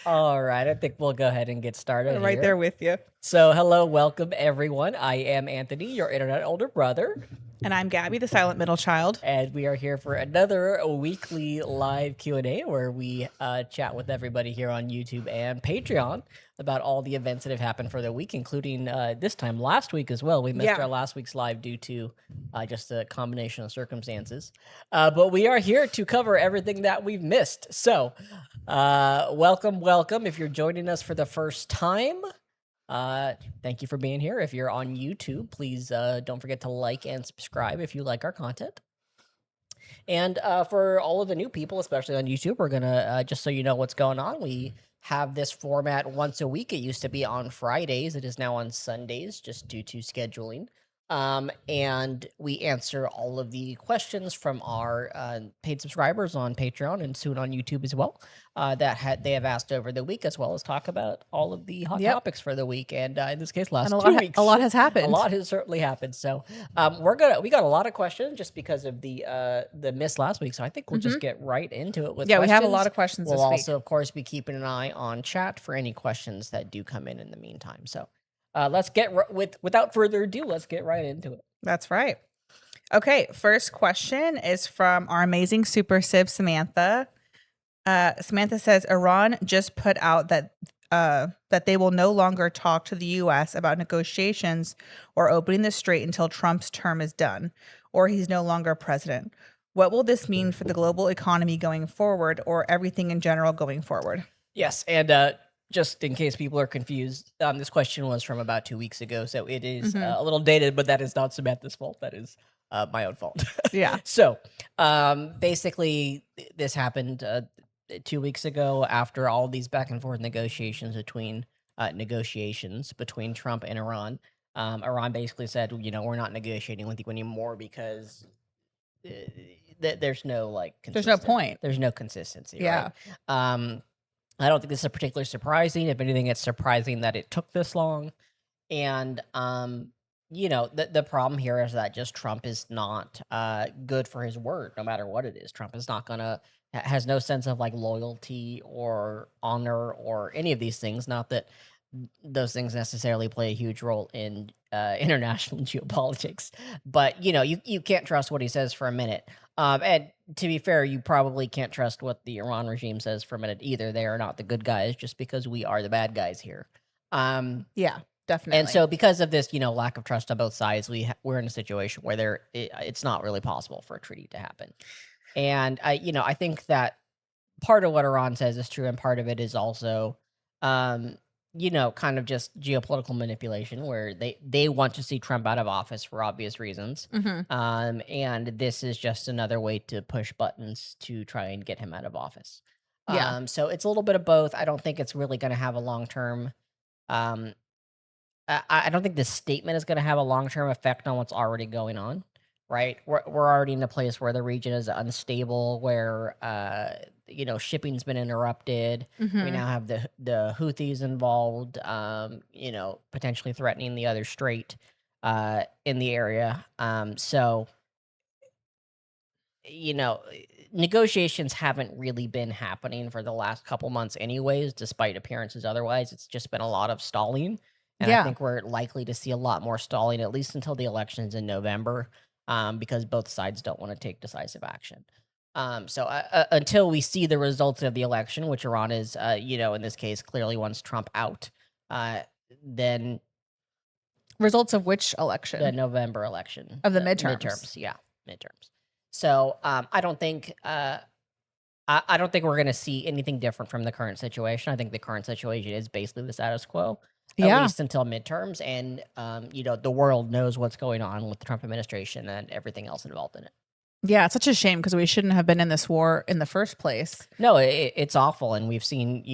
All right, I think we'll go ahead and get started Right there here. with you. So, hello, welcome everyone. I am Anthony, your internet older brother, And I'm Gabby, the silent middle child. and we are here for another weekly live Q&A where we chat with everybody here on YouTube and Patreon about all the events that have happened for the week, including this time last week as well. We missed Yeah. our last week's live due to just a combination of circumstances. But we are here to cover everything that we've missed. So, welcome. If you're joining us for the first time, thank you for being here. If you're on YouTube, please don't forget to like and subscribe if you like our content. And for all of the new people, especially on YouTube, we're gonna just so you know what's going on. We have this format once a week. It used to be on Fridays. It is now on Sundays, just due to scheduling. And we answer all of the questions from our paid subscribers on Patreon and soon on YouTube as well. They have asked over the week, as well as talk about all of the hot Yep. topics for the week. And in this case, last And 2 weeks, a lot has a happened. lot has certainly happened. So we got a lot of questions just because of the miss last week. So I think we'll just get right into it with Yeah, questions. we have a lot of questions We'll this week. also, of course, be keeping an eye on chat for any questions that do come in the meantime. So let's get without further ado, let's get right into it. That's right. Okay, first question is from our amazing super civ, Samantha. Samantha says Iran just put out that they will no longer talk to the U.S. about negotiations or opening the strait until Trump's term is done, or he's no longer president. What will this mean for the global economy going forward, or everything in general going forward? Yes, and just in case people are confused, this question was from about 2 weeks ago, so it is a little dated, but that is not Samantha's fault. That is my own fault. Yeah. So basically, this happened 2 weeks ago after all these back and forth negotiations between Trump and Iran. Iran basically said, we're not negotiating with you anymore because there's no There's no point. There's no consistency. Yeah. Right? I don't think this is particularly surprising. If anything, it's surprising that it took this long. And the problem here is that just Trump is not good for his word, no matter what it is. Trump is not gonna has no sense of loyalty or honor or any of these things. Not that those things necessarily play a huge role in international geopolitics, but you can't trust what he says for a minute. And to be fair, you probably can't trust what the Iran regime says for a minute either. They are not the good guys, just because we are the bad guys here. Yeah, definitely. And so, because of this, lack of trust on both sides, we're in a situation where it's not really possible for a treaty to happen. And I think that part of what Iran says is true, and part of it is also, kind of just geopolitical manipulation, where they want to see Trump out of office for obvious reasons. And this is just another way to push buttons to try and get him out of office. Yeah. So it's a little bit of both. I don't think it's really going to have a long term. I don't think this statement is going to have a long term effect on what's already going on. Right, we're already in a place where the region is unstable, where shipping's been interrupted. We now have the Houthis involved, potentially threatening the other strait in the area. So negotiations haven't really been happening for the last couple months, anyways, despite appearances otherwise. It's just been a lot of stalling, and I think we're likely to see a lot more stalling, at least until the elections in November. Because both sides don't want to take decisive action. So until we see the results of the election, which Iran is, in this case, clearly wants Trump out, then results of which election? The November election of the midterms. Yeah, midterms. So I don't think I don't think we're going to see anything different from the current situation. I think the current situation is basically the status quo. At least until midterms, and the world knows what's going on with the Trump administration and everything else involved in it. Yeah, it's such a shame because we shouldn't have been in this war in the first place. No, it's awful, and we've seen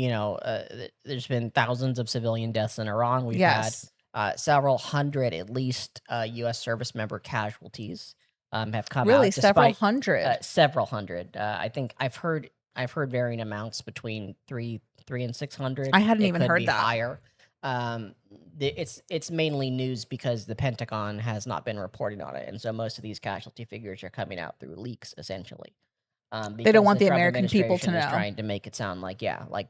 there's been thousands of civilian deaths in Iran. We've had several hundred, at least, U.S. service member casualties have come out. Really, several hundred. Several hundred. I think I've heard varying amounts between 300 and 600. I hadn't even heard that. Higher. It's mainly news because the Pentagon has not been reporting on it, and so most of these casualty figures are coming out through leaks, essentially. They don't because want the the Trump American people to administration is know. trying to make it sound like, yeah, like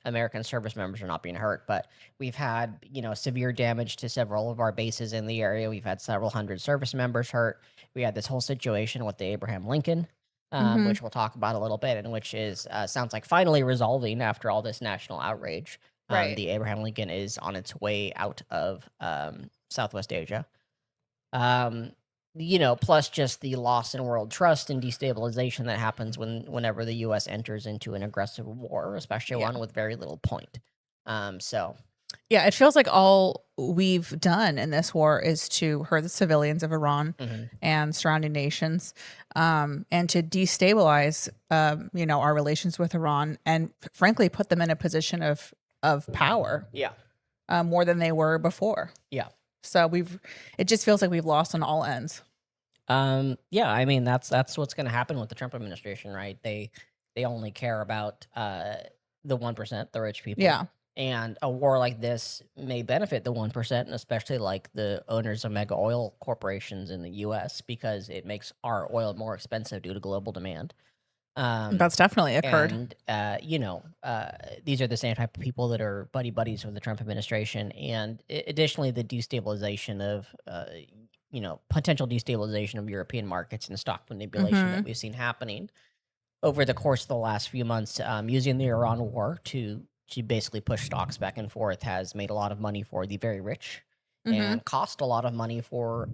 American service members are not being hurt. But we've had, severe damage to several of our bases in the area. We've had several hundred service members hurt. We had this whole situation with the Abraham Lincoln, Mhm. which we'll talk about a little bit, and which is sounds like finally resolving after all this national outrage. Right. The Abraham Lincoln is on its way out of Southwest Asia. Um, plus just the loss in world trust and destabilization that happens whenever the U.S. enters into an aggressive war, especially Yeah. one with very little point. So Yeah, it feels like all we've done in this war is to hurt the civilians of Iran mhm. and surrounding nations, and to destabilize, our relations with Iran, and frankly, put them in a position of power, Yeah, more than they were before. yeah, So it just feels like we've lost on all ends. yeah. I mean, that's what's going to happen with the Trump administration, right? They only care about the 1%, the rich people. Yeah. And a war like this may benefit the 1%, and especially like the owners of mega oil corporations in the US, because it makes our oil more expensive due to global demand. Um, That's definitely occurred. and these are the same type of people that are buddy buddies with the Trump administration. And additionally, the destabilization of, potential destabilization of European markets and stock manipulation that Mhm. we've seen happening over the course of the last few months, using the Iran war to basically push stocks back and forth, has made a lot of money for the very rich, Mhm. and cost a lot of money for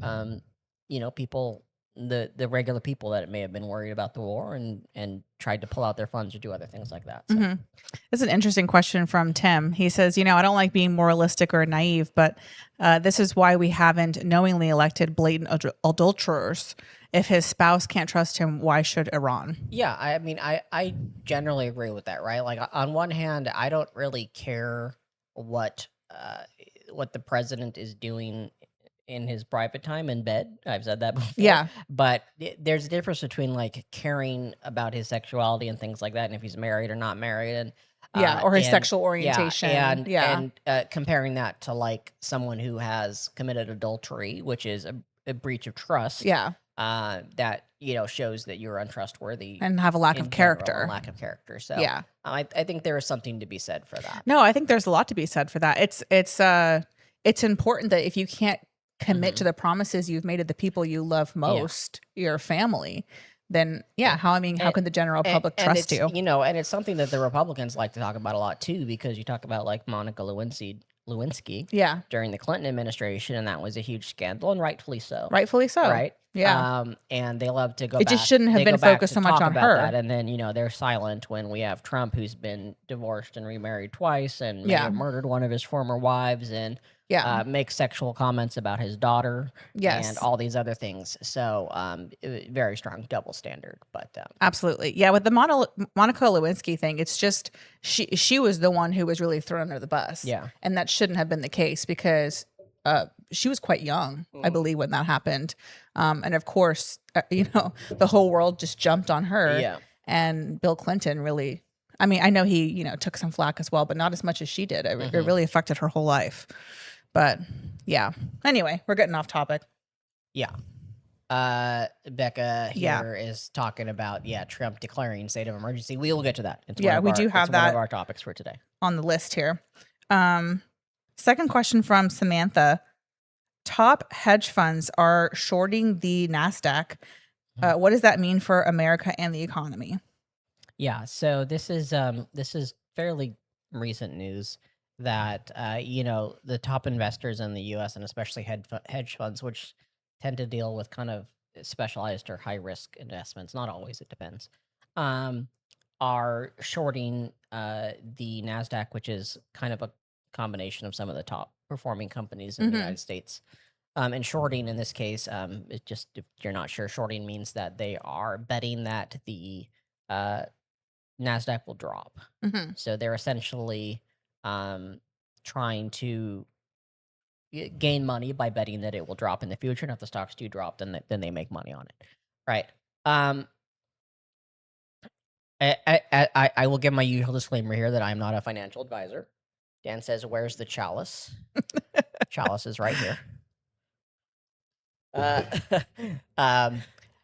people, the regular people that may have been worried about the war and tried to pull out their funds or do other things like that. So Mhm. This is an interesting question from Tim. He says, I don't like being moralistic or naive, but this is why we haven't knowingly elected blatant adulterers. If his spouse can't trust him, why should Iran? yeah, I mean, I generally agree with that, right? Like, on one hand, I don't really care what what the president is doing in his private time in bed. I've said that before. Yeah. But there's a difference between like caring about his sexuality and things like that, and if he's married or not married, and Yeah. Or his and sexual yeah, orientation. and Yeah. and comparing that to like someone who has committed adultery, which is a breach of trust. Yeah. That shows that you're untrustworthy And have a lack of in general, and character. lack of character. So Yeah. I think there is something to be said for that. No, I think there's a lot to be said for that. It's important that if you can't commit to Mhm. the promises you've made to the people you love Yeah. most, your family, then yeah, how And, can the general public and trust it's you? and it's something that the Republicans like to talk about a lot too, because you talk about like Monica Lewinsky Yeah, during the Clinton administration, and that was a huge scandal, and rightfully so, rightfully so. right? Yeah. And they love to go It just back. shouldn't have They been go back focused to so much talk on about that, her. and then they're silent when we have Trump, who's been divorced and remarried twice, and may Yeah. have murdered one of his former wives, and Yeah. makes sexual comments about his daughter, and Yes. all these other things. So, very strong double standard. But Absolutely. Yeah, with the Monica Lewinsky thing, it's just she was the one who was really thrown under the bus. yeah, And that shouldn't have been the case because she was quite young, I believe, when that happened. And of course, the whole world just jumped on her. yeah. And Bill Clinton really, I mean, I know he, took some flack as well, but not as much as she did. It really affected her whole life. But yeah. Anyway, we're getting off topic. Yeah. Becca Yeah. here is talking about Trump declaring state of emergency. We will get to that. It's Yeah, we do have it's one that of our topics for today. on the list here. Second question from Samantha. Top hedge funds are shorting the NASDAQ. What does that mean for America and the economy? Yeah, so this is fairly recent news that the top investors in the U.S., and especially hedge funds, which tend to deal with kind of specialized or high risk investments. Not always, it depends. Um, are shorting the Nasdaq, which is kind of a combination of some of the top performing companies in the Mhm. United States. And shorting in this case, it just, if you're not sure, shorting means that they are betting that the uh, Nasdaq will drop. Mhm. So they're essentially trying to gain money by betting that it will drop in the future, and if the stocks do drop, then they make money on it, right? Um, I will give my usual disclaimer here that I'm not a financial advisor. Dan says, "Where's the chalice?" Chalice is right here. Uh, um,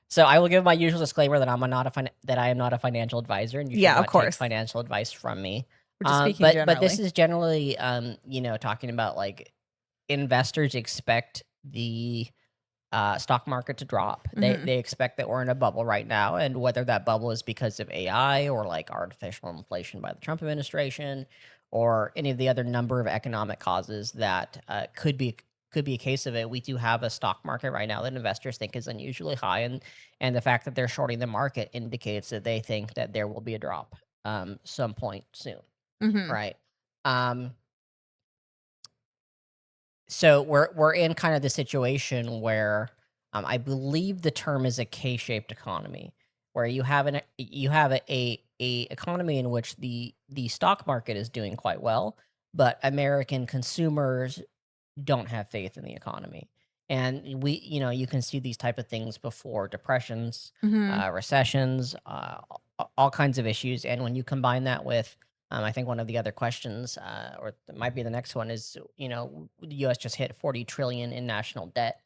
So I will give my usual disclaimer that that I am not a financial advisor, and you should Yeah, of not take course. financial advice from me. We're just speaking But this generally. is generally, talking about like investors expect the stock market to drop. Mhm. They expect that we're in a bubble right now, and whether that bubble is because of AI or like artificial inflation by the Trump administration, or any of the other number of economic causes that could be a case of it. We do have a stock market right now that investors think is unusually high, and the fact that they're shorting the market indicates that they think that there will be a drop some point soon, Mhm. right? Um, so we're in kind of the situation where I believe the term is a K-shaped economy, where you have a economy in which the stock market is doing quite well, but American consumers don't have faith in the economy. And you can see these type of things before depressions, Mhm. recessions, all kinds of issues. And when you combine that with, I think one of the other questions, or it might be the next one, is the U.S. just hit 40 trillion in national debt.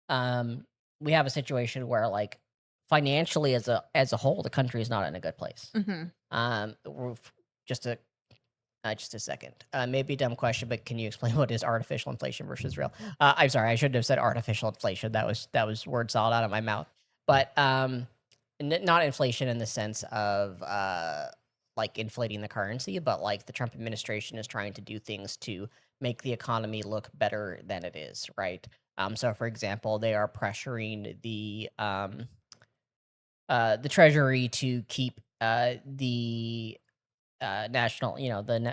Um, we have a situation where like financially as a whole, the country is not in a good place. Mhm. We're just a second. Maybe a dumb question, but can you explain what is artificial inflation versus real? I'm sorry, I shouldn't have said artificial inflation. That was word solid out of my mouth. But not inflation in the sense of like inflating the currency, but like the Trump administration is trying to do things to make the economy look better than it is, right? So, for example, they are pressuring the Treasury to keep the national,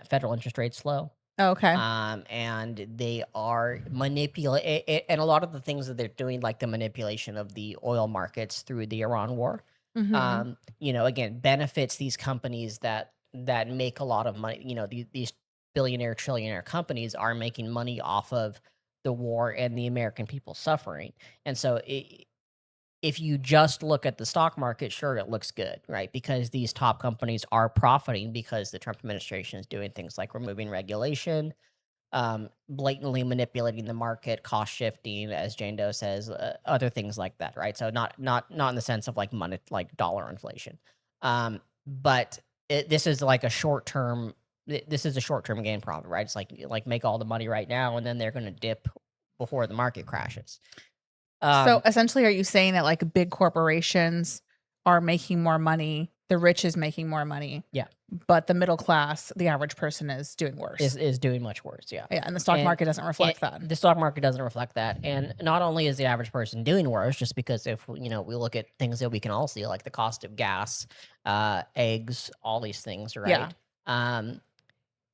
federal interest rates low. Okay. And they are manipulate, and a lot of the things that they're doing, like the manipulation of the oil markets through the Iran war, Mhm. again, benefits these companies that make a lot of money. These billionaire, trillionaire companies are making money off of the war and the American people suffering. And so if you just look at the stock market, sure, it looks good, right? Because these top companies are profiting because the Trump administration is doing things like removing regulation, blatantly manipulating the market, cost shifting, as Jane Doe says, other things like that, right? So not in the sense of like money, like dollar inflation, but this is like a short term. This is a short term gain profit, right? It's like make all the money right now, and then they're going to dip before the market crashes. So Um, essentially, are you saying that like big corporations are making more money, the rich is making more money, yeah, but the middle class, the average person is doing worse? is doing much worse, yeah. Yeah, and the stock And market doesn't and reflect that. the stock market doesn't reflect that, and not only is the average person doing worse, just because if, we look at things that we can all see, like the cost of gas, eggs, all these things, Yeah. right? Um,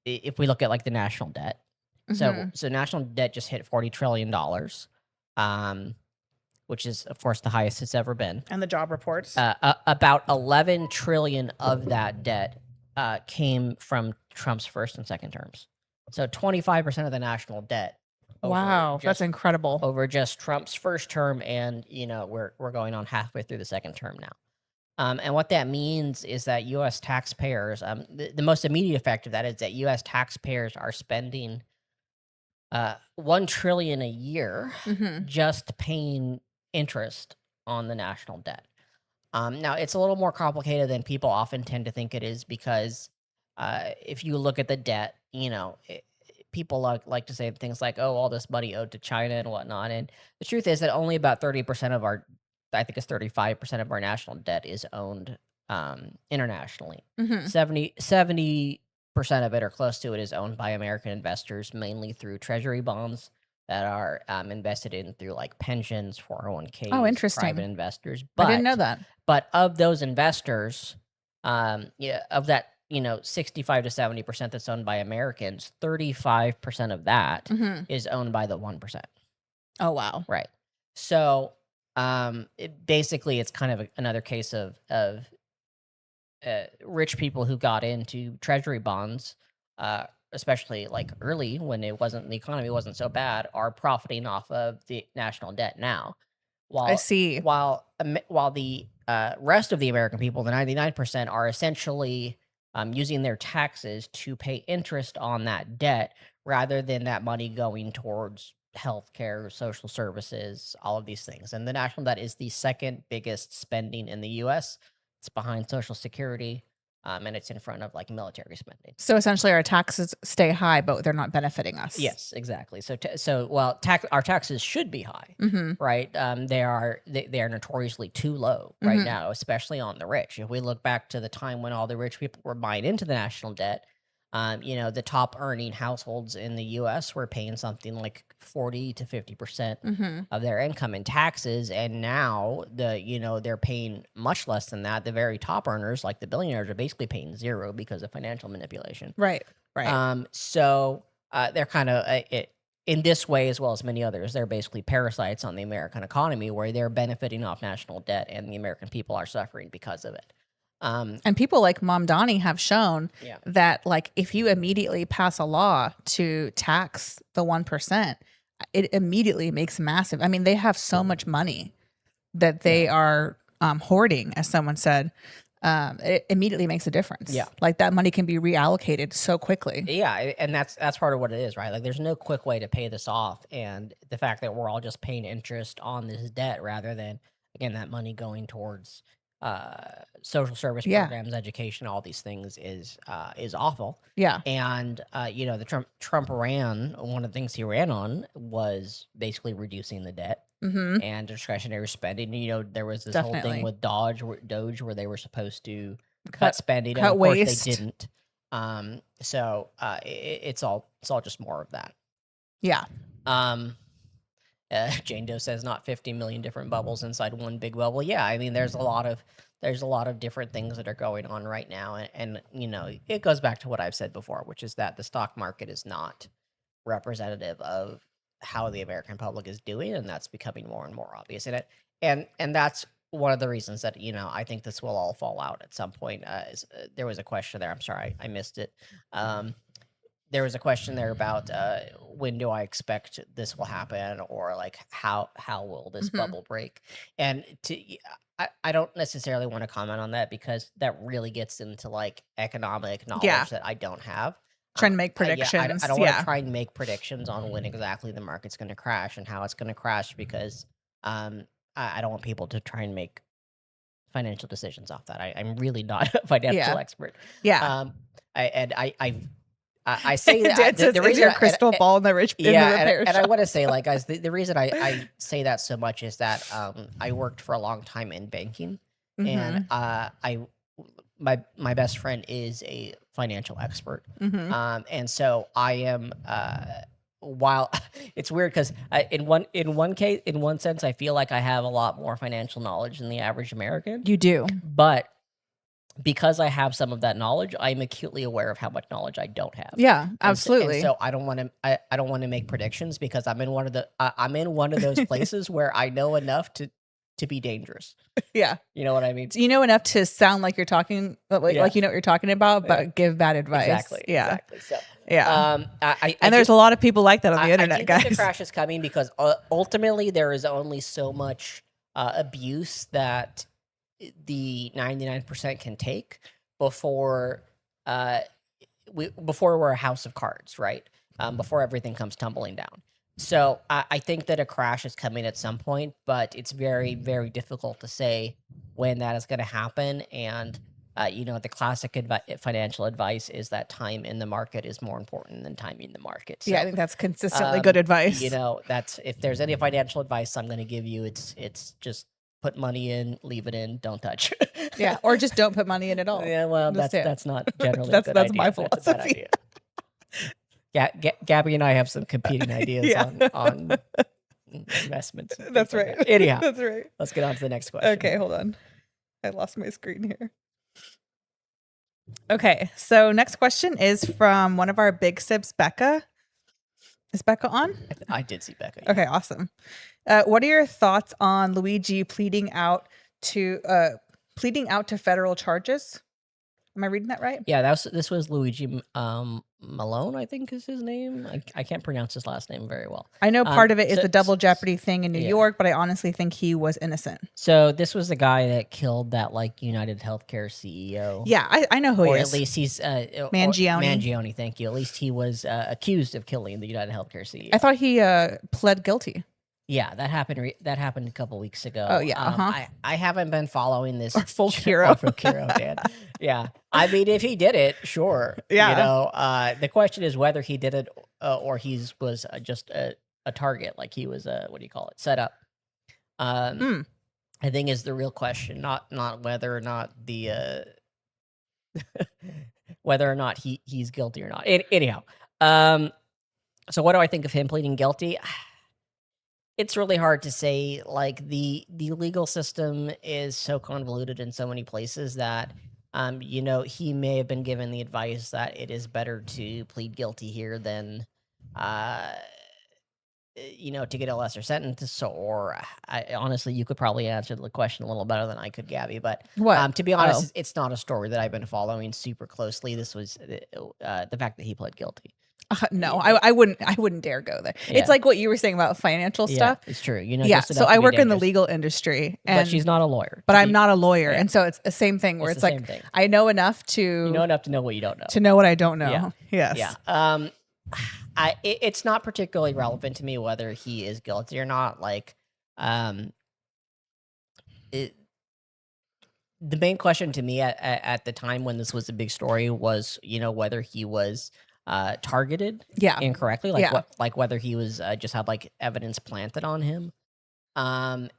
if we look at, like, the national debt, so Mhm. so national debt just hit $40 trillion, um, which is, of course, the highest it's ever been. And the job reports. About 11 trillion of that debt came from Trump's first and second terms. So 25% of the national debt over Wow, that's just incredible. over just Trump's first term, and we're going on halfway through the second term now. And what that means is that U.S. taxpayers, the most immediate effect of that is that U.S. taxpayers are spending 1 trillion a year Mhm. just paying interest on the national debt. Now it's a little more complicated than people often tend to think it is because if you look at the debt, people like to say things like, "Oh, all this money owed to China and whatnot." And the truth is that only about 30% of our, I think it's 35% of our national debt is owned internationally. Mhm. 70% of it or close to it is owned by American investors, mainly through treasury bonds that are invested in through like pensions, Oh, 401ks, private interesting. investors. I didn't know But that. but of those investors, yeah, of that, 65 to 70% that's owned by Americans, 35% of that Mhm. is owned by the 1%. Oh, wow. Right. So, basically, it's kind of another case of rich people who got into treasury bonds, especially like early when the economy wasn't so bad, are profiting off of the national debt now. I While see. while the rest of the American people, the 99%, are essentially using their taxes to pay interest on that debt rather than that money going towards healthcare, social services, all of these things. And the national debt is the second biggest spending in the US. It's behind Social Security, and it's in front of like military spending. So essentially, our taxes stay high, but they're not benefiting us. Yes, exactly. Well, our taxes should be high, Mm-hmm. right? They are notoriously too low right now, especially on the rich. If we look back to the time when all the rich people were buying into the national debt, the top earning households in the U.S. were paying something like 40 to 50% of their income in taxes, and now they're paying much less than that. The very top earners, like the billionaires, are basically paying zero because of financial manipulation. Right. So they're kind of in this way, as well as many others, they're basically parasites on the American economy, where they're benefiting off national debt, and the American people are suffering because of it. And people like Mom Donnie have shown Yeah. that, like, if you immediately pass a law to tax the 1%, it immediately makes massive. I mean, they have so much money that they are hoarding, as someone said. It immediately makes a difference. Yeah. Like, that money can be reallocated so quickly. Yeah, and that's part of what it is, right? Like, there's no quick way to pay this off, and the fact that we're all just paying interest on this debt rather than, again, that money going towards social service programs, education, all these things is awful. Yeah. And the Trump ran, one of the things he ran on was basically reducing the debt and discretionary spending. There was this whole thing with Doge where they were supposed to cut spending, and of course waste. they didn't. It's all just more of that. Yeah. Jane Doe says not 50 million different bubbles inside one big bubble. Yeah, I mean there's a lot of different things that are going on right now, and it goes back to what I've said before, which is that the stock market is not representative of how the American public is doing, and that's becoming more and more obvious in it. And that's one of the reasons that I think this will all fall out at some point. There was a question there. I'm sorry, I missed it. There was a question there about when do I expect this will happen, or like how will this bubble break? And I don't necessarily want to comment on that, because that really gets into like economic knowledge that I don't have. Trying to make predictions. I don't want to try and make predictions on when exactly the market's going to crash and how it's going to crash, because I don't want people to try and make financial decisions off that. I'm really not a financial expert. Yeah. I say that the reason your crystal ball in the rich in the repair and I want to say, like, guys, the reason I say that so much is that I worked for a long time in banking, and my best friend is a financial expert, and so I am. While it's weird, because in one sense, I feel like I have a lot more financial knowledge than the average American. You do, but because I have some of that knowledge, I'm acutely aware of how much knowledge I don't have. Yeah, absolutely. And so I don't want to make predictions, because I'm in one of those places where I know enough to be dangerous. Yeah. You know what I mean? You know enough to sound like you're talking, like you know what you're talking about, but give bad advice. Exactly. Yeah. Exactly. So there's a lot of people like that on the internet, I guys. think the crash is coming, because ultimately there is only so much abuse that the 99% can take before we're a house of cards, right? Before everything comes tumbling down. So I think that a crash is coming at some point, but it's very, very difficult to say when that is going to happen. And the classic financial advice is that time in the market is more important than timing the market. So, I think that's consistently good advice. That's, if there's any financial advice I'm going to give you, it's just put money in, leave it in, don't touch. Yeah, or just don't put money in at all. Yeah, well, that's not generally that's a good idea. my philosophy. That's a bad idea. Yeah, Gabby and I have some competing ideas on investments. That's right. Like that. Anyhow, that's right. Let's get on to the next question. Okay, hold on. I lost my screen here. Okay, so next question is from one of our big sips, Becca. Is Becca on? I did see Becca. Yeah. Okay, awesome. What are your thoughts on Luigi pleading out to federal charges? Am I reading that right? Yeah, this was Luigi Malone, I think is his name. I can't pronounce his last name very well. I know part of it is So the double jeopardy thing in New yeah. York, but I honestly think he was innocent. So this was the guy that killed that like United Healthcare CEO. Yeah, I know who he Or is. at least he's Mangione. Mangione, thank you. At least he was accused of killing the United Healthcare CEO. I thought he pled guilty. Yeah, that happened. That happened a couple weeks ago. Oh yeah, I haven't been following this. Or full hero. Dan. Yeah, I mean, if he did it, sure. Yeah. You know, the question is whether he did it or he was just a target, like he was what do you call it, set up. I think is the real question, not whether or not the whether or not he's guilty or not. Anyhow, so what do I think of him pleading guilty? It's really hard to say. Like the legal system is so convoluted in so many places that you know, he may have been given the advice that it is better to plead guilty here than you know, to get a lesser sentence. So, or I honestly, you could probably answer the question a little better than I could, Gabby. But What? to be honest, it's not a story that I've been following super closely. This was the fact that he pled guilty. No, I wouldn't dare go there. Yeah. It's like what you were saying about financial stuff. It's true. You know, Yeah. just So enough to I be work in the dangerous. legal industry, and But she's not a lawyer. but I'm not a lawyer, Yeah. and so it's the same thing where It's it's the like same thing. I know enough to You know enough to know what you don't know. to know what I don't know. Yeah. Yes. Yeah. It's not particularly relevant to me whether he is guilty or not. Like, the main question to me at the time when this was a big story was, you know, whether he was targeted Yeah. incorrectly, like Yeah. like whether he was just had like evidence planted on him, and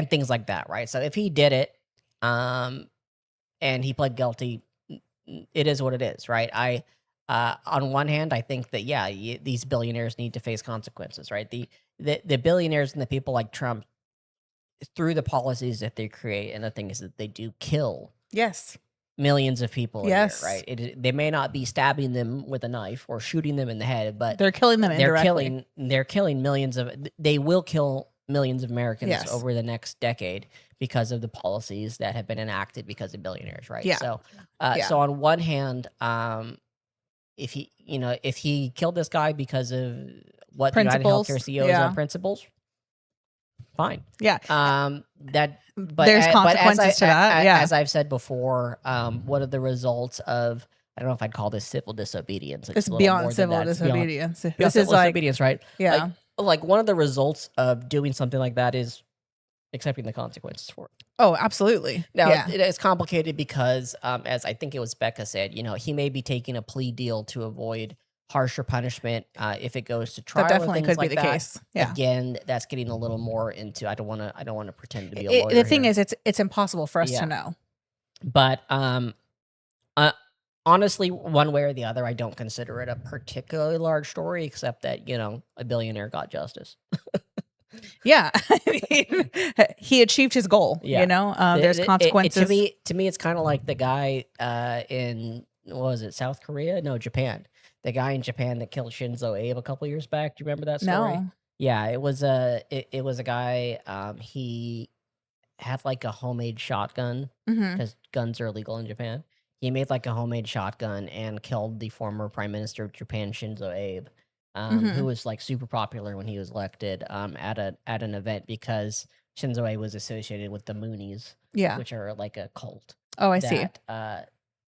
things like that, right? So if he did it, and he pled guilty, it is what it is, right? On one hand, I think that yeah, these billionaires need to face consequences, right? The billionaires and the people like Trump, through the policies that they create, and the thing is that they do kill Yes. millions of people Yes. a year, right? They may not be stabbing them with a knife or shooting them in the head, but They're killing them indirectly. they're killing millions of, they will kill millions of Americans Yes. over the next decade because of the policies that have been enacted because of billionaires, right? Yeah. So Yeah. so on one hand, if he killed this guy because of what the United Principles, Healthcare CEO is yeah. on principles, fine. Yeah. But There's but consequences to that. Yeah. as I've said before, what are the results of? I don't know if I'd call this civil disobedience. It's a little more beyond than civil that. It's beyond- disobedience. beyond This is civil like disobedience, right? yeah. Like one of the results of doing something like that is accepting the consequences for it. Oh, absolutely. Now Yeah. it is complicated because, as I think it was Becca said, you know, he may be taking a plea deal to avoid harsher punishment if it goes to trial. That definitely and could things be like the that. case. Yeah. Again, that's getting a little more into. I don't want to pretend to be a lawyer. The thing here. is, it's impossible for us Yeah. to know. But honestly, one way or the other, I don't consider it a particularly large story, except that, you know, a billionaire got justice. Yeah. I mean, he achieved his goal. Yeah. You know, there's consequences. To me, it's kind of like the guy in, what was it, South Korea? No, Japan. The guy in Japan that killed Shinzo Abe a couple years back. Do you remember that story? No. Yeah, it was a guy. He had like a homemade shotgun Mhm. because guns are illegal in Japan. He made like a homemade shotgun and killed the former prime minister of Japan, Shinzo Abe, Mhm. who was like super popular when he was elected at an event because Shinzo Abe was associated with the Moonies, Yeah. which are like a cult Oh, I see.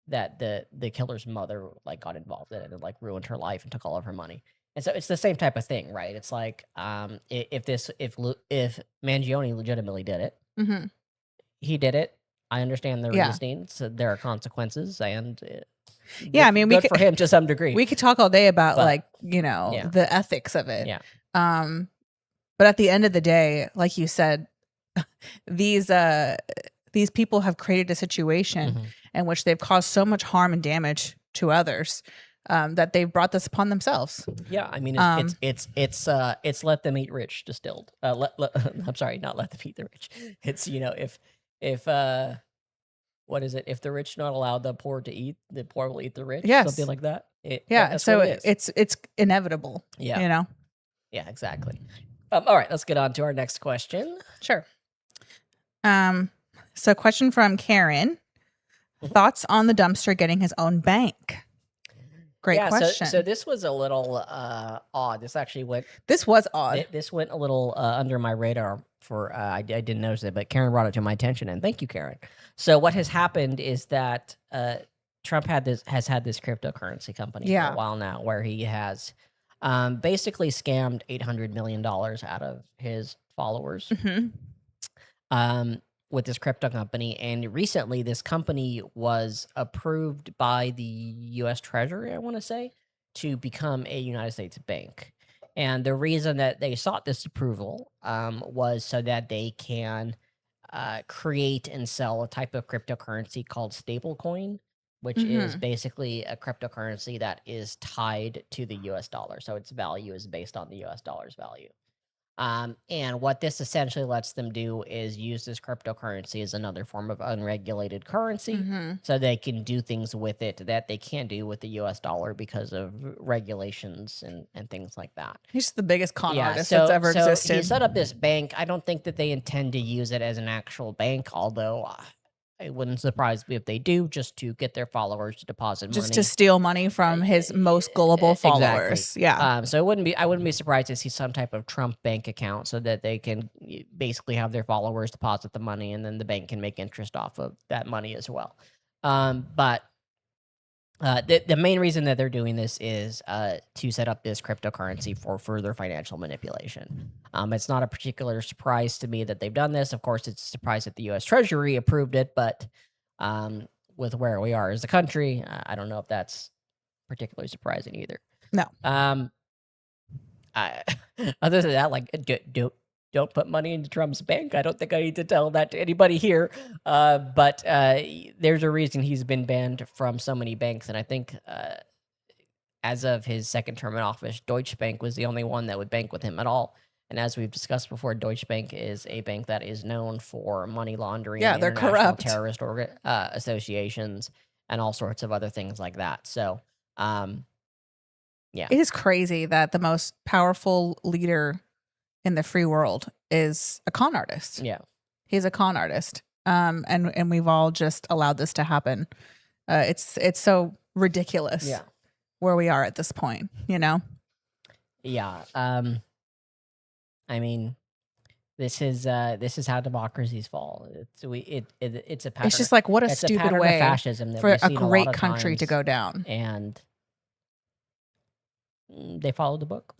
that the killer's mother like got involved in it and like ruined her life and took all of her money. And so it's the same type of thing, right? It's like if Mangione legitimately did it, Mhm. he did it. I understand the Yeah. reasoning. So there are consequences, and Yeah, I mean, we good could for him to some degree. we could talk all day about But- like, you know, Yeah. the ethics of it. Yeah. But at the end of the day, like you said, these people have created a situation Mhm. in which they've caused so much harm and damage to others that they've brought this upon themselves. Yeah, I mean, it's let them eat rich distilled. I'm sorry, not let them eat the rich. It's, you know, if what is it? If the rich not allowed the poor to eat, the poor will eat the rich. Yes. Something like that. Yeah, That's so what it is. it's inevitable. Yeah. You know. Yeah, exactly. All right, let's get on to our next question. Sure. Um, so question from Karen. Mhm. Thoughts on the dumpster getting his own bank? Great Yeah, so question. this was a little odd. This actually went This was odd. this went a little under my radar for I didn't notice it, but Karen brought it to my attention, and thank you, Karen. So what has happened is that Trump has had this cryptocurrency company for a Yeah. while now, where he has basically scammed $800 million out of his followers. Hmm. Um, with this crypto company, and recently this company was approved by the U.S. Treasury, I want to say, to become a United States bank. And the reason that they sought this approval was so that they can create and sell a type of cryptocurrency called stablecoin, which is Hmm. basically a cryptocurrency that is tied to the U.S. dollar. So its value is based on the U.S. dollar's value. And what this essentially lets them do is use this cryptocurrency as another form of unregulated currency, Hmm. so they can do things with it that they can't do with the US dollar because of regulations and things like that. He's the biggest con Yeah, artist that's ever so he existed. set up this bank. I don't think that they intend to use it as an actual bank, although it wouldn't surprise me if they do, just to get their followers to deposit Just to money. steal money from his most gullible Exactly. followers. Yeah. So I wouldn't be surprised to see some type of Trump bank account so that they can basically have their followers deposit the money, and then the bank can make interest off of that money as well. But the main reason that they're doing this is to set up this cryptocurrency for further financial manipulation. It's not a particular surprise to me that they've done this. Of course, it's a surprise that the U.S. Treasury approved it, but with where we are as a country, I don't know if that's particularly surprising either. No. Um, I, other than that, like, don't put money into Trump's bank. I don't think I need to tell that to anybody here. But there's a reason he's been banned from so many banks, and I think as of his second term in office, Deutsche Bank was the only one that would bank with him at all. And as we've discussed before, Deutsche Bank is a bank that is known for money laundering, Yeah, they're international corrupt. terrorist associations, and all sorts of other things like that. So, yeah, It is crazy that the most powerful leader in the free world is a con artist. yeah, He's a con artist. And we've all just allowed this to happen. It's so ridiculous yeah, where we are at this point, you know? yeah. I mean, this is how democracies fall. It's a It's pattern. just like what a It's a stupid pattern of way fascism that for we've a seen a lot great of country to times, go down. and they followed the book.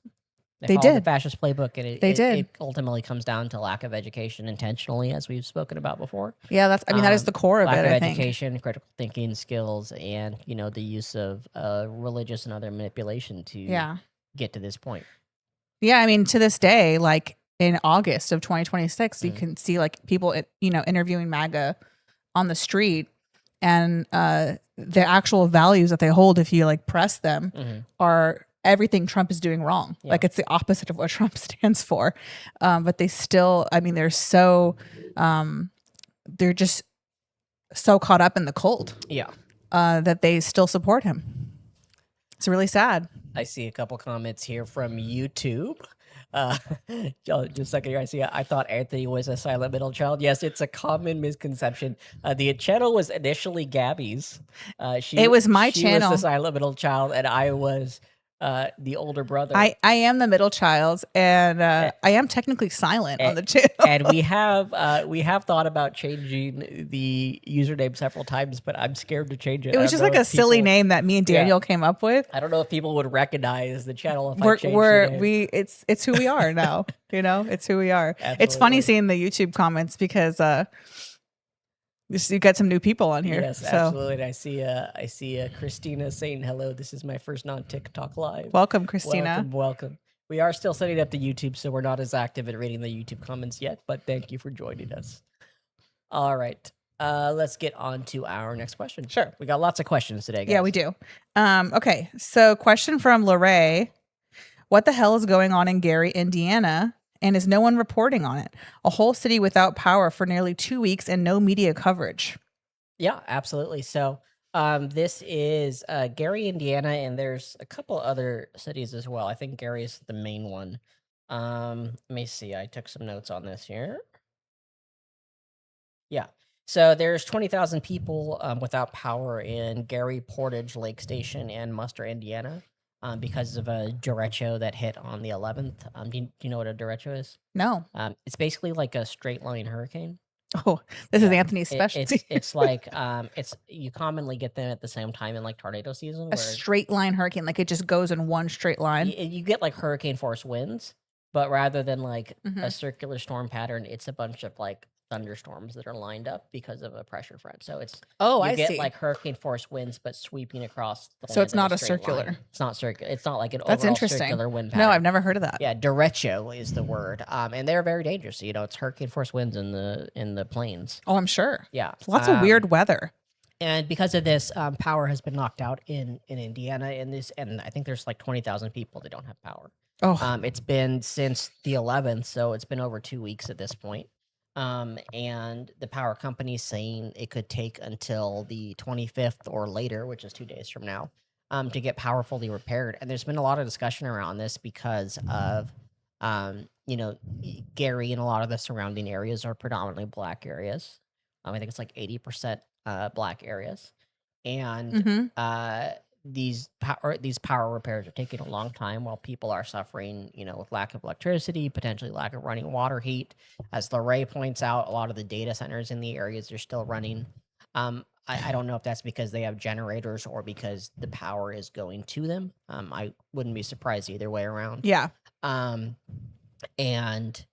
They They followed the did. fascist playbook, and They did. it ultimately comes down to lack of education intentionally, as we've spoken about before. Yeah, I mean, that is the core of Lack it, of I think. education, critical thinking skills, and the use of religious and other manipulation to Yeah. get to this point. Yeah, I mean, to this day, like in August of 2026, you Mhm. can see like people, interviewing MAGA on the street, and the actual values that they hold, if you like press them, Mhm. are everything Trump is doing wrong. Yeah. Like it's the opposite of what Trump stands for. But they still, I mean, they're just so caught up in the cult Yeah. that they still support him. It's really sad. I see a couple comments here from YouTube. Uh, just a second here. I thought Anthony was a silent middle child. Yes, it's a common misconception. The channel was initially Gabby's. It was my she was the channel. silent middle child, and I was the older brother. I am the middle child, and A- I am technically silent on a- the channel. and we have thought about changing the username several times, but I'm scared to change it. It I was don't just know like a if silly people- name that me and Yeah. Daniel came up with. I don't know if people would recognize the channel if I changed the name. It's who we are now. It's who we are. It's Absolutely. funny seeing the YouTube comments because you get some new people on here. Yes, So absolutely. And I see Christina saying hello. This is my first non-TikTok live. welcome, Christina. Welcome, welcome. We are still setting up the YouTube, so we're not as active at reading the YouTube comments yet, but thank you for joining us. All right. Let's get on to our next question. Sure. We got lots of questions today, guys. Yeah, we do. Okay, so question from Lorray. What the hell is going on in Gary, Indiana? And is no one reporting on it? A whole city without power for nearly 2 weeks and no media coverage. Yeah, absolutely. So this is Gary, Indiana, and there's a couple other cities as well. I think Gary is the main one. Let me see. I took some notes on this here. Yeah. So there's 20,000 people without power in Gary Portage Lake Station and Muster, Indiana, because of a derecho that hit on the 11th. Do you know what a derecho is? No. It's basically like a straight line hurricane. Oh, this is Yeah. Anthony's specialty. It's like it's you commonly get them at the same time in like tornado season, A where straight line hurricane, like it just goes in one straight line. you get like hurricane force winds, but rather than like a Mhm. circular storm pattern, it's a bunch of like thunderstorms that are lined up because of a pressure front. So it's Oh, you I get see. like hurricane force winds, but sweeping across the So land it's in a not a straight line. circular. It's not circular. It's not like an That's overall interesting. circular wind No, pattern. I've never heard of that. Yeah, derecho is the word, and they're very dangerous. You know, it's hurricane force winds in the plains. Oh, I'm sure. Yeah, Lots of weird weather. and because of this, power has been knocked out in Indiana. And I think there's like 20,000 people that don't have power. Oh, It's been since the 11th, so it's been over 2 weeks at this point. And the power company's saying it could take until the 25th or later, which is 2 days from now, to get power fully repaired. And there's been a lot of discussion around this because of, Gary and a lot of the surrounding areas are predominantly black areas. I think it's like 80% black areas, and Mhm. these power repairs are taking a long time while people are suffering, with lack of electricity, potentially lack of running water heat. As Lorray points out, a lot of the data centers in the areas are still running. I don't know if that's because they have generators or because the power is going to them. I wouldn't be surprised either way around. Yeah. Um, and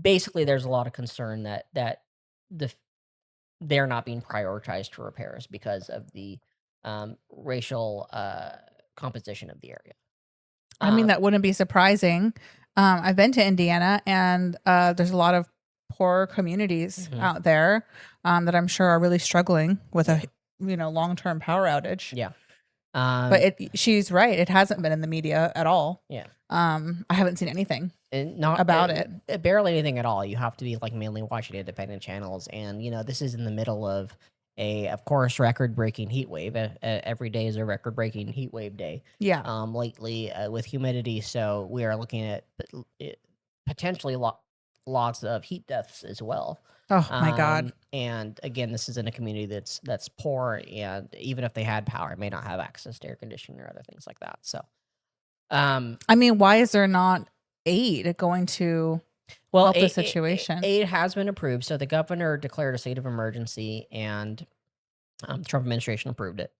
basically, there's a lot of concern that the they're not being prioritized for repairs because of the racial composition of the area. I mean, that wouldn't be surprising. I've been to Indiana, and there's a lot of poor communities Mhm. out there that I'm sure are really struggling with a long-term power outage. Yeah. But she's right. It hasn't been in the media at all. Yeah. I haven't seen anything And not about it. barely anything at all. You have to be like mainly watching independent channels, and this is in the middle of of course, record-breaking heat wave. Every day is a record-breaking heat wave day. Yeah. Lately with humidity, so we are looking at potentially lots of heat deaths as well. Oh my God. And again, this is in a community that's poor, and even if they had power, it may not have access to air conditioning or other things like that. So, I mean, why is there not aid going to help the situation? aid has been approved. So the governor declared a state of emergency, and the Trump administration approved it.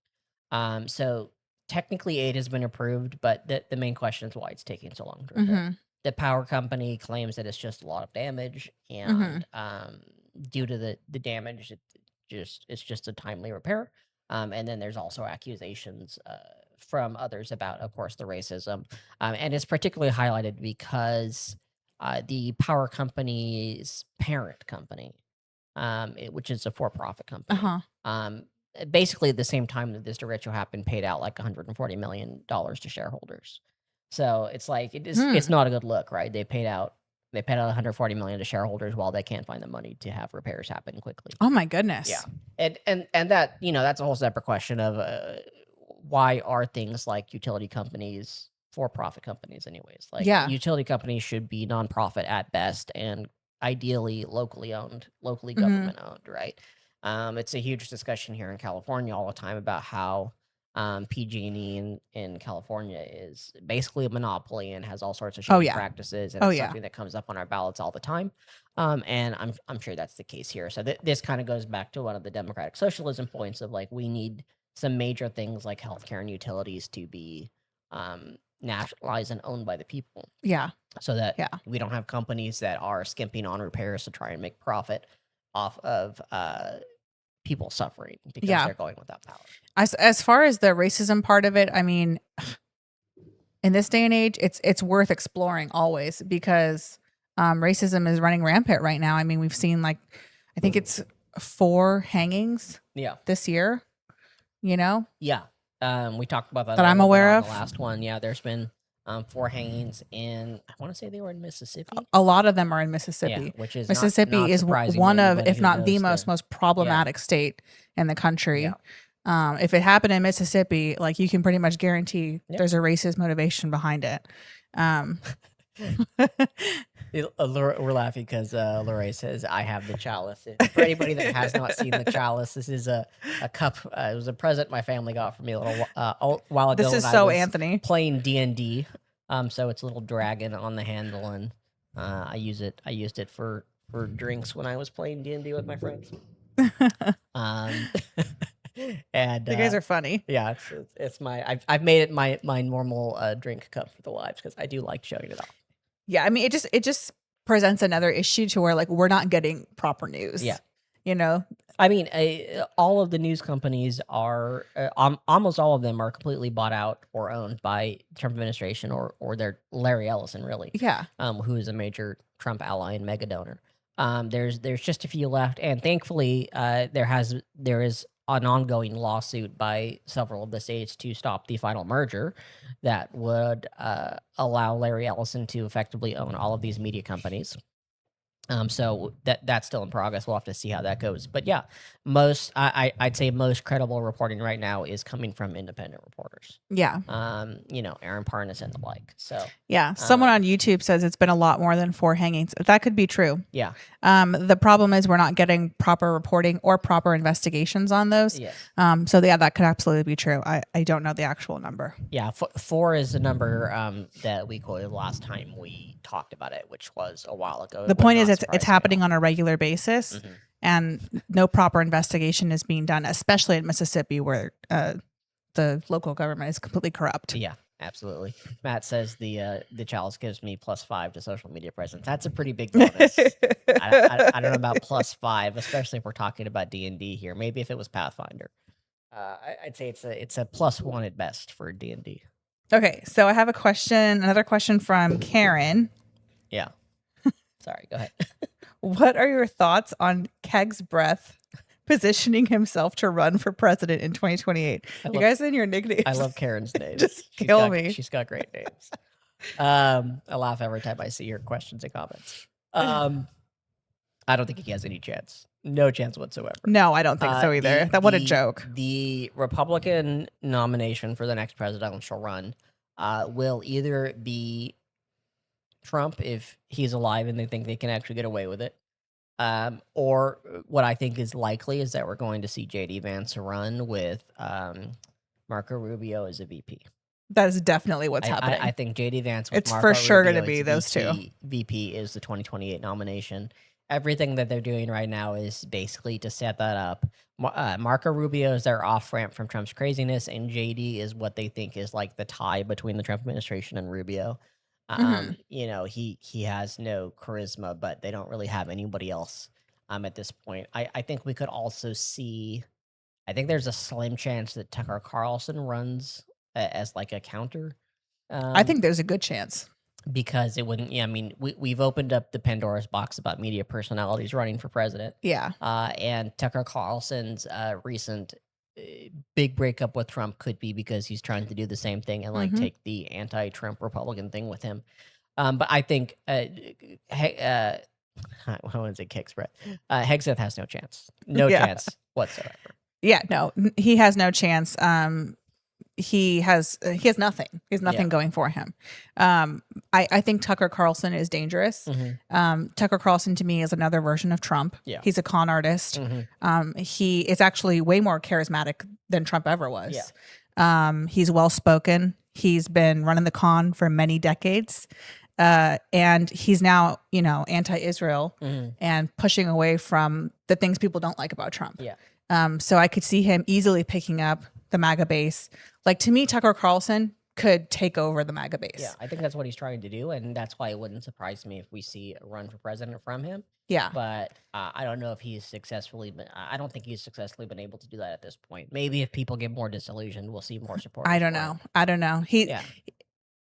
So technically, aid has been approved, but the main question is why it's taking so long to repair. Mhm. The power company claims that it's just a lot of damage, Mhm. and due to the damage, it's just a timely repair. And then there's also accusations from others about, of course, the racism, and it's particularly highlighted because the power company's parent company, which is a for-profit company, Uh-huh. basically at the same time that this derecho happened, paid out like $140 million to shareholders. So it's like it's not a good look, right? They paid out 140 million to shareholders while they can't find the money to have repairs happen quickly. Oh my goodness. Yeah, and that that's a whole separate question of why are things like utility companies for-profit companies anyways? Like Yeah. utility companies should be nonprofit at best and ideally locally owned, locally Mhm. government owned, right? It's a huge discussion here in California all the time about how PG&E in California is basically a monopoly and has all sorts of shady yeah. practices, and Oh, it's yeah. something that comes up on our ballots all the time. And I'm sure that's the case here. So this kind of goes back to one of the democratic socialism points of like we need some major things like healthcare and utilities to be nationalized and owned by the people, Yeah. so that Yeah. we don't have companies that are skimping on repairs to try and make profit off of people suffering because Yeah. they're going without power. As far as the racism part of it, I mean, in this day and age, it's worth exploring always because racism is running rampant right now. I mean, we've seen like I think it's 4 hangings Yeah. this year. You know, Yeah. We talked about that That a I'm little bit aware on of? the last one. Yeah, there's been 4 hangings in, I want to say they were in Mississippi. a lot of them are in Yeah, Mississippi. which is Mississippi not is surprising. one to of, anybody if who not the knows most problematic state in the country. Yeah. If it happened in Mississippi, like you can pretty much guarantee Yep. there's a racist motivation behind it. We're laughing because Lorraine says, "I have the chalice." For anybody that has not seen the chalice, this is a cup. It was a present my family got for me a little while This ago is when I so was Anthony. playing D&D. So it's a little dragon on the handle, and I use it. I used it for drinks when I was playing D&D with my friends. Um, and You guys are funny. yeah, it's my I've made it my normal drink cup for the lives because I do like showing it off. Yeah, I mean, it just presents another issue to where like we're not getting proper news. Yeah. You know, I mean, all of the news companies are almost all of them are completely bought out or owned by Trump administration or their Larry Ellison, really, yeah. who is a major Trump ally and mega donor. There's just a few left, and thankfully, there is an ongoing lawsuit by several of the states to stop the final merger that would allow Larry Ellison to effectively own all of these media companies. So that's still in progress. We'll have to see how that goes. But yeah, I'd say most credible reporting right now is coming from independent reporters. Yeah. Aaron Parnas and the like. So Yeah. Someone on YouTube says it's been a lot more than 4 hangings. That could be true. yeah. The problem is we're not getting proper reporting or proper investigations on those. Yes. So yeah, that could absolutely be true. I don't know the actual number. Yeah. 4 is the number that we quoted last time we talked about it, which was a while ago. The point is it's happening on a regular basis. Mm-hmm. And no proper investigation is being done, especially in Mississippi, where the local government is completely corrupt. Yeah, absolutely. Matt says the chalice gives me +5 to social media presence. That's a pretty big bonus. I don't know about +5, especially if we're talking about D&D here. Maybe if it was Pathfinder, I'd say it's a +1 at best for D&D. Okay, so I have another question from Karen. Yeah. Sorry, go ahead. What are your thoughts on Keg's Breath positioning himself to run for president in 2028? You guys in your nicknames. I love Karen's names. Just kill me. She's got great names. I laugh every time I see her questions and comments. I don't think he has any chance. No chance whatsoever. No, I don't think so either. What a joke. The Republican nomination for the next presidential run will either be Trump if he's alive and they think they can actually get away with it. Or what I think is likely is that we're going to see JD Vance run with Marco Rubio as a VP. That is definitely what's happening. I think JD Vance with it's Marco for sure Rubio going to be those two. VP is the 2028 nomination. Everything that they're doing right now is basically to set that up. Marco Rubio is their off ramp from Trump's craziness, and JD is what they think is like the tie between the Trump administration and Rubio. He has no charisma, but they don't really have anybody else at this point. I think we could also see, I think there's a slim chance that Tucker Carlson runs as like a counter. I think there's a good chance. Because it wouldn't, we've opened up the Pandora's box about media personalities running for president. Yeah. And Tucker Carlson's recent big breakup with Trump could be because he's trying to do the same thing and take the anti-Trump Republican thing with him. But I think I want to say Keg's Breath. Hegseth has no chance. No chance whatsoever. Yeah, no, he has no chance. He has nothing. He has nothing going for him. I think Tucker Carlson is dangerous. Tucker Carlson to me is another version of Trump. Yeah. He's a con artist. He is actually way more charismatic than Trump ever was. Yeah. He's well spoken. He's been running the con for many decades. And he's now, anti-Israel and pushing away from the things people don't like about Trump. Yeah. So I could see him easily picking up the MAGA base. Like, to me, Tucker Carlson could take over the MAGA base. Yeah, I think that's what he's trying to do, and that's why it wouldn't surprise me if we see a run for president from him. Yeah. But I don't know if I don't think he's successfully been able to do that at this point. Maybe if people get more disillusioned, we'll see more support. I don't know.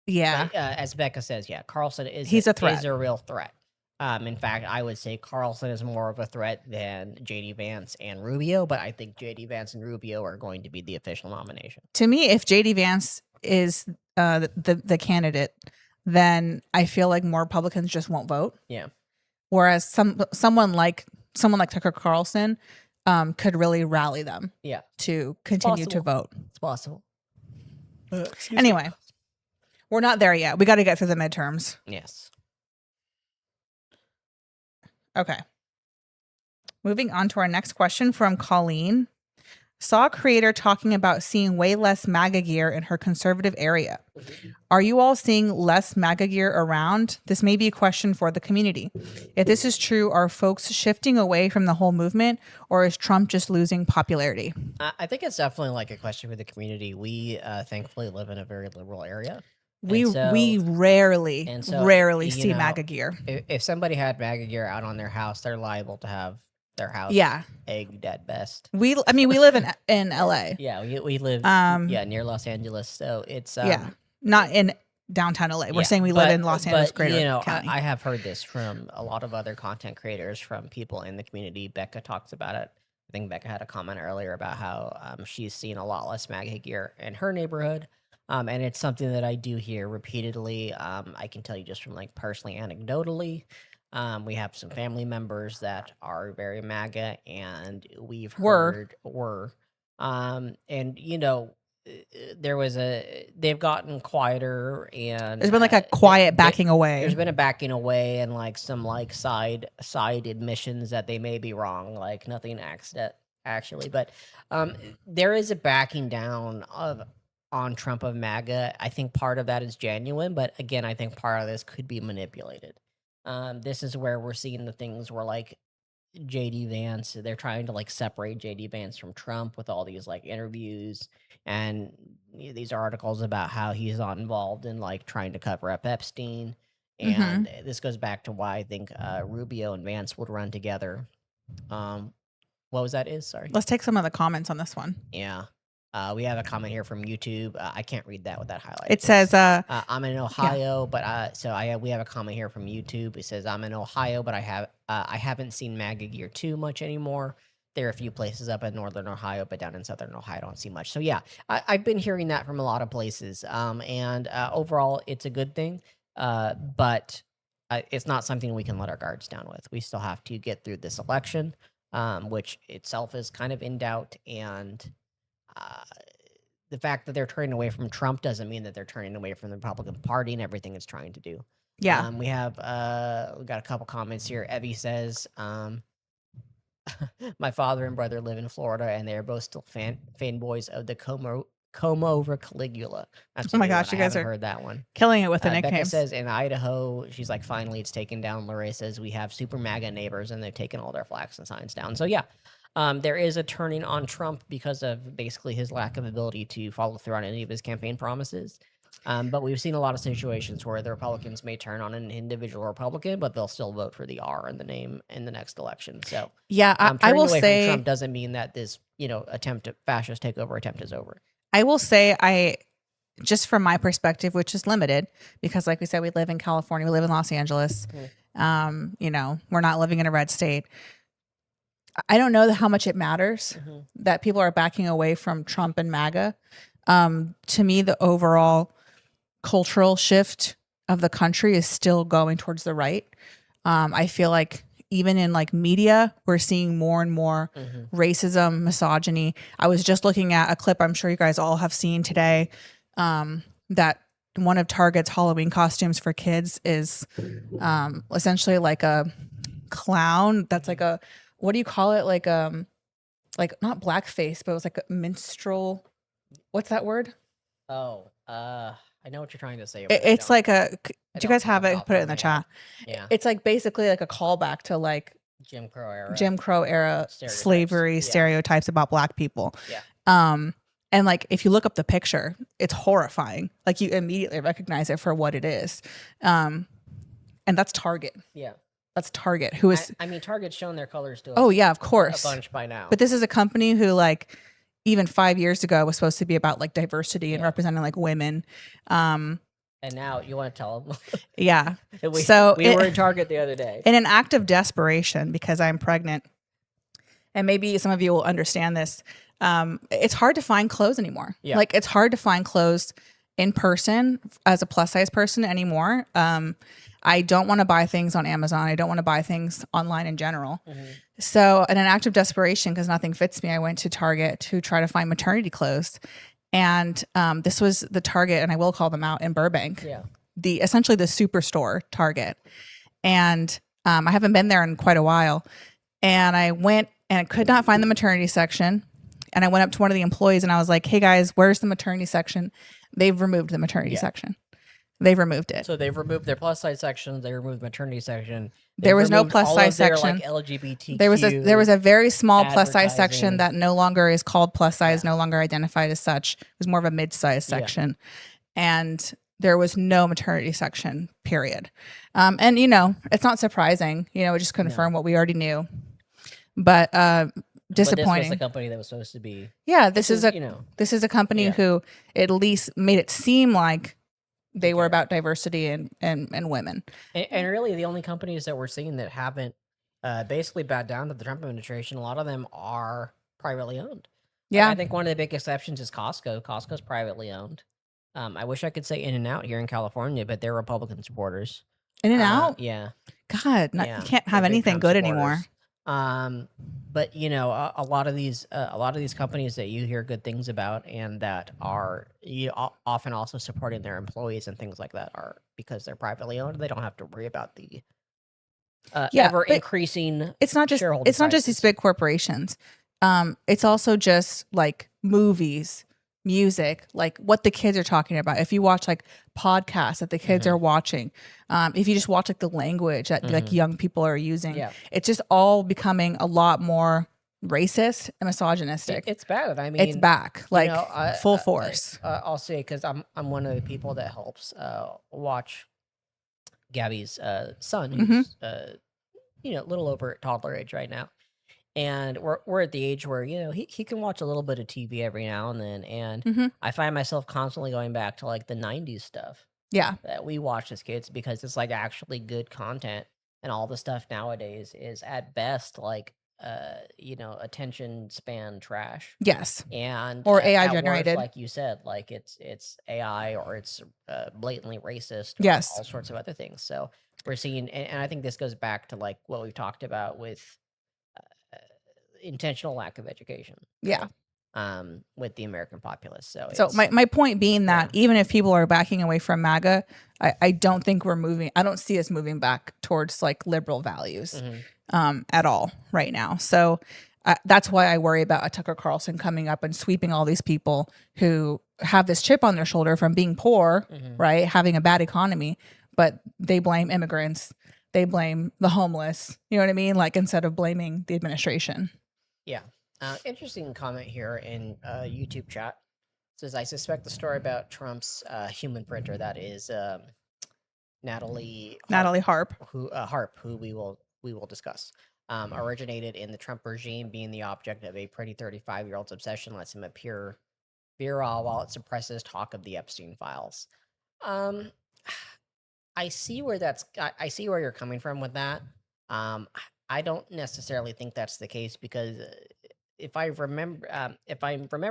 Yeah. But, as Becca says, Carlson he's a threat. Is a real threat. In fact, I would say Carlson is more of a threat than JD Vance and Rubio, but I think JD Vance and Rubio are going to be the official nomination. To me, if JD Vance is the candidate, then I feel like more Republicans just won't vote. Yeah. Whereas someone like Tucker Carlson could really rally them. Yeah. To continue to vote. It's possible. Anyway. We're not there yet. We got to get through the midterms. Yes. Okay. Moving on to our next question from Colleen. Saw a creator talking about seeing way less MAGA gear in her conservative area. Are you all seeing less MAGA gear around? This may be a question for the community. If this is true, are folks shifting away from the whole movement, or is Trump just losing popularity? I think it's definitely like a question for the community. We thankfully live in a very liberal area. We And so- we rarely and so, rarely you see know, MAGA gear. If somebody had MAGA gear out on their house, they're liable to have their house Yeah. egged at best. We live in LA. Yeah, we live near Los Angeles, so it's not in downtown LA. We're yeah, saying we live in Los Angeles, Greater County. I have heard this from a lot of other content creators, from people in the community. Becca talks about it. I think Becca had a comment earlier about how she's seen a lot less MAGA gear in her neighborhood. And it's something that I do hear repeatedly. I can tell you just from like personally, anecdotally. We have some family members that are very MAGA, and we've heard and they've gotten quieter, and There's been like a quiet backing away. There's been a backing away, and like some like side admissions that they may be wrong, like nothing actually, but there is a backing down on Trump of MAGA. I think part of that is genuine, but again, I think part of this could be manipulated. This is where we're seeing the things where like JD Vance, they're trying to like separate JD Vance from Trump with all these like interviews and these articles about how he's not involved in like trying to cover up Epstein. And this goes back to why I think Rubio and Vance would run together. What was that? Sorry. Let's take some of the comments on this one. Yeah. We have a comment here from YouTube. I can't read that with that highlight. It says, "I'm in Ohio, but we have a comment here from YouTube. It says, I'm in Ohio, but I haven't seen MAGA gear too much anymore. There are a few places up in northern Ohio, but down in southern Ohio, I don't see much. So yeah, I've been hearing that from a lot of places. And overall, it's a good thing. But it's not something we can let our guards down with. We still have to get through this election, which itself is kind of in doubt, and the fact that they're turning away from Trump doesn't mean that they're turning away from the Republican Party and everything it's trying to do. Yeah. We got a couple comments here. Evie says, my father and brother live in Florida, and they are both still fanboys of the Como over Caligula. That's Oh my gosh, you guys are heard that one. Killing it with the Becca nicknames. says in Idaho, she's like, finally it's taken down. Lorraine says we have super MAGA neighbors, and they've taken all their flags and signs down. So yeah. There is a turning on Trump because of basically his lack of ability to follow through on any of his campaign promises. But we've seen a lot of situations where the Republicans may turn on an individual Republican, but they'll still vote for the R in the name in the next election. So yeah, I will say Trump doesn't mean that this fascist takeover attempt is over. I will say just from my perspective, which is limited, because like we said, we live in California, we live in Los Angeles. We're not living in a red state. I don't know how much it matters that people are backing away from Trump and MAGA. To me, the overall cultural shift of the country is still going towards the right. I feel like even in like media, we're seeing more and more racism, misogyny. I was just looking at a clip I'm sure you guys all have seen today, that one of Target's Halloween costumes for kids is essentially like a clown that's like a, what do you call it? Like not blackface, but it was like a minstrel. What's that word? Oh, I know what you're trying to say. It's like do you guys have it? Put it in the chat. Yeah. It's like basically like a callback to like Jim Crow era stereotypes. Slavery stereotypes about black people. Yeah. And like if you look up the picture, it's horrifying. Like you immediately recognize it for what it is. And that's Target. Yeah. That's Target, who is. I mean, Target's shown their colors to us. Oh yeah, of course. A bunch by now. But this is a company who like even 5 years ago was supposed to be about like diversity and representing like women. And now you want to tell them? Yeah. we were in Target the other day. In an act of desperation, because I'm pregnant, and maybe some of you will understand this, it's hard to find clothes anymore. Yeah. Like it's hard to find clothes in person as a plus size person anymore. I don't want to buy things on Amazon. I don't want to buy things online in general. So in an act of desperation, because nothing fits me, I went to Target to try to find maternity clothes. And this was the Target, and I will call them out, in Burbank, Yeah. essentially the superstore Target. And I haven't been there in quite a while. And I went and I could not find the maternity section. And I went up to one of the employees and I was like, "Hey guys, where's the maternity section?" They've removed the maternity Yeah. section. They've removed it. So they've removed their plus size section. They removed maternity section. There They've was no removed plus all size of their section. like LGBTQ. There was a very small plus size section advertising. that no longer is called plus size, Yeah. no longer identified as such. It was more of a mid size Yeah. section. And there was no maternity section, period. And, you know, it's not surprising. You know, it just confirmed what we already knew. But But this was the disappointing. company that was supposed to be. Yeah, this is a you know, this is a company Yeah. who at least made it seem like they were care. about diversity and women. And really, the only companies that we're seeing that haven't basically bowed down to the Trump administration, a lot of them are privately owned. Yeah. I think one of the big exceptions is Costco. Costco's privately owned. I wish I could say In-N-Out here in California, but they're Republican supporters. In-N-Out? Yeah. God, you can't have they're big anything Trump good supporters. anymore. But you know, a lot of these companies that you hear good things about and that are often also supporting their employees and things like that are because they're privately owned. They don't have to worry about the ever increasing. It's not just these big corporations. It's also just like movies, music, like what the kids are talking about. If you watch like podcasts that the kids are watching, if you just watch like the language that like young people are using, it's just all becoming a lot more racist and misogynistic. It's bad. I mean, it's back, like full force. I'll say because I'm one of the people that helps watch Gabby's son, who's you know, a little over toddler age right now. And we're at the age where, you know, he can watch a little bit of TV every now and then. And I find myself constantly going back to like the 90s stuff Yeah. that we watched as kids because it's like actually good content. And all the stuff nowadays is at best like you know, attention span trash. Yes. And Or AI at worst, generated. like you said, like it's AI or it's blatantly racist or Yes. all sorts of other things. So we're seeing, and I think this goes back to like what we've talked about with intentional lack of education. Yeah. With the American populace. So my point being that even if people are backing away from MAGA, I don't think we're moving. I don't see us moving back towards like liberal values at all right now. So that's why I worry about a Tucker Carlson coming up and sweeping all these people who have this chip on their shoulder from being poor, right? Having a bad economy, but they blame immigrants. They blame the homeless. You know what I mean? Like instead of blaming the administration. Yeah. Interesting comment here in YouTube chat. It says, I suspect the story about Trump's human printer, that is Natalie Harp, who we will discuss, originated in the Trump regime being the object of a pretty 35-year-old's obsession lets him appear virile while it suppresses talk of the Epstein files. I see where I see where you're coming from with that. I don't necessarily think that's the case because if I remember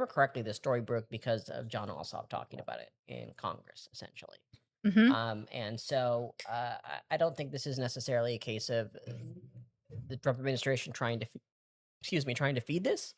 correctly, the story broke because of John Ossoff talking about it in Congress, essentially. And so I don't think this is necessarily a case of the Trump administration trying to feed this.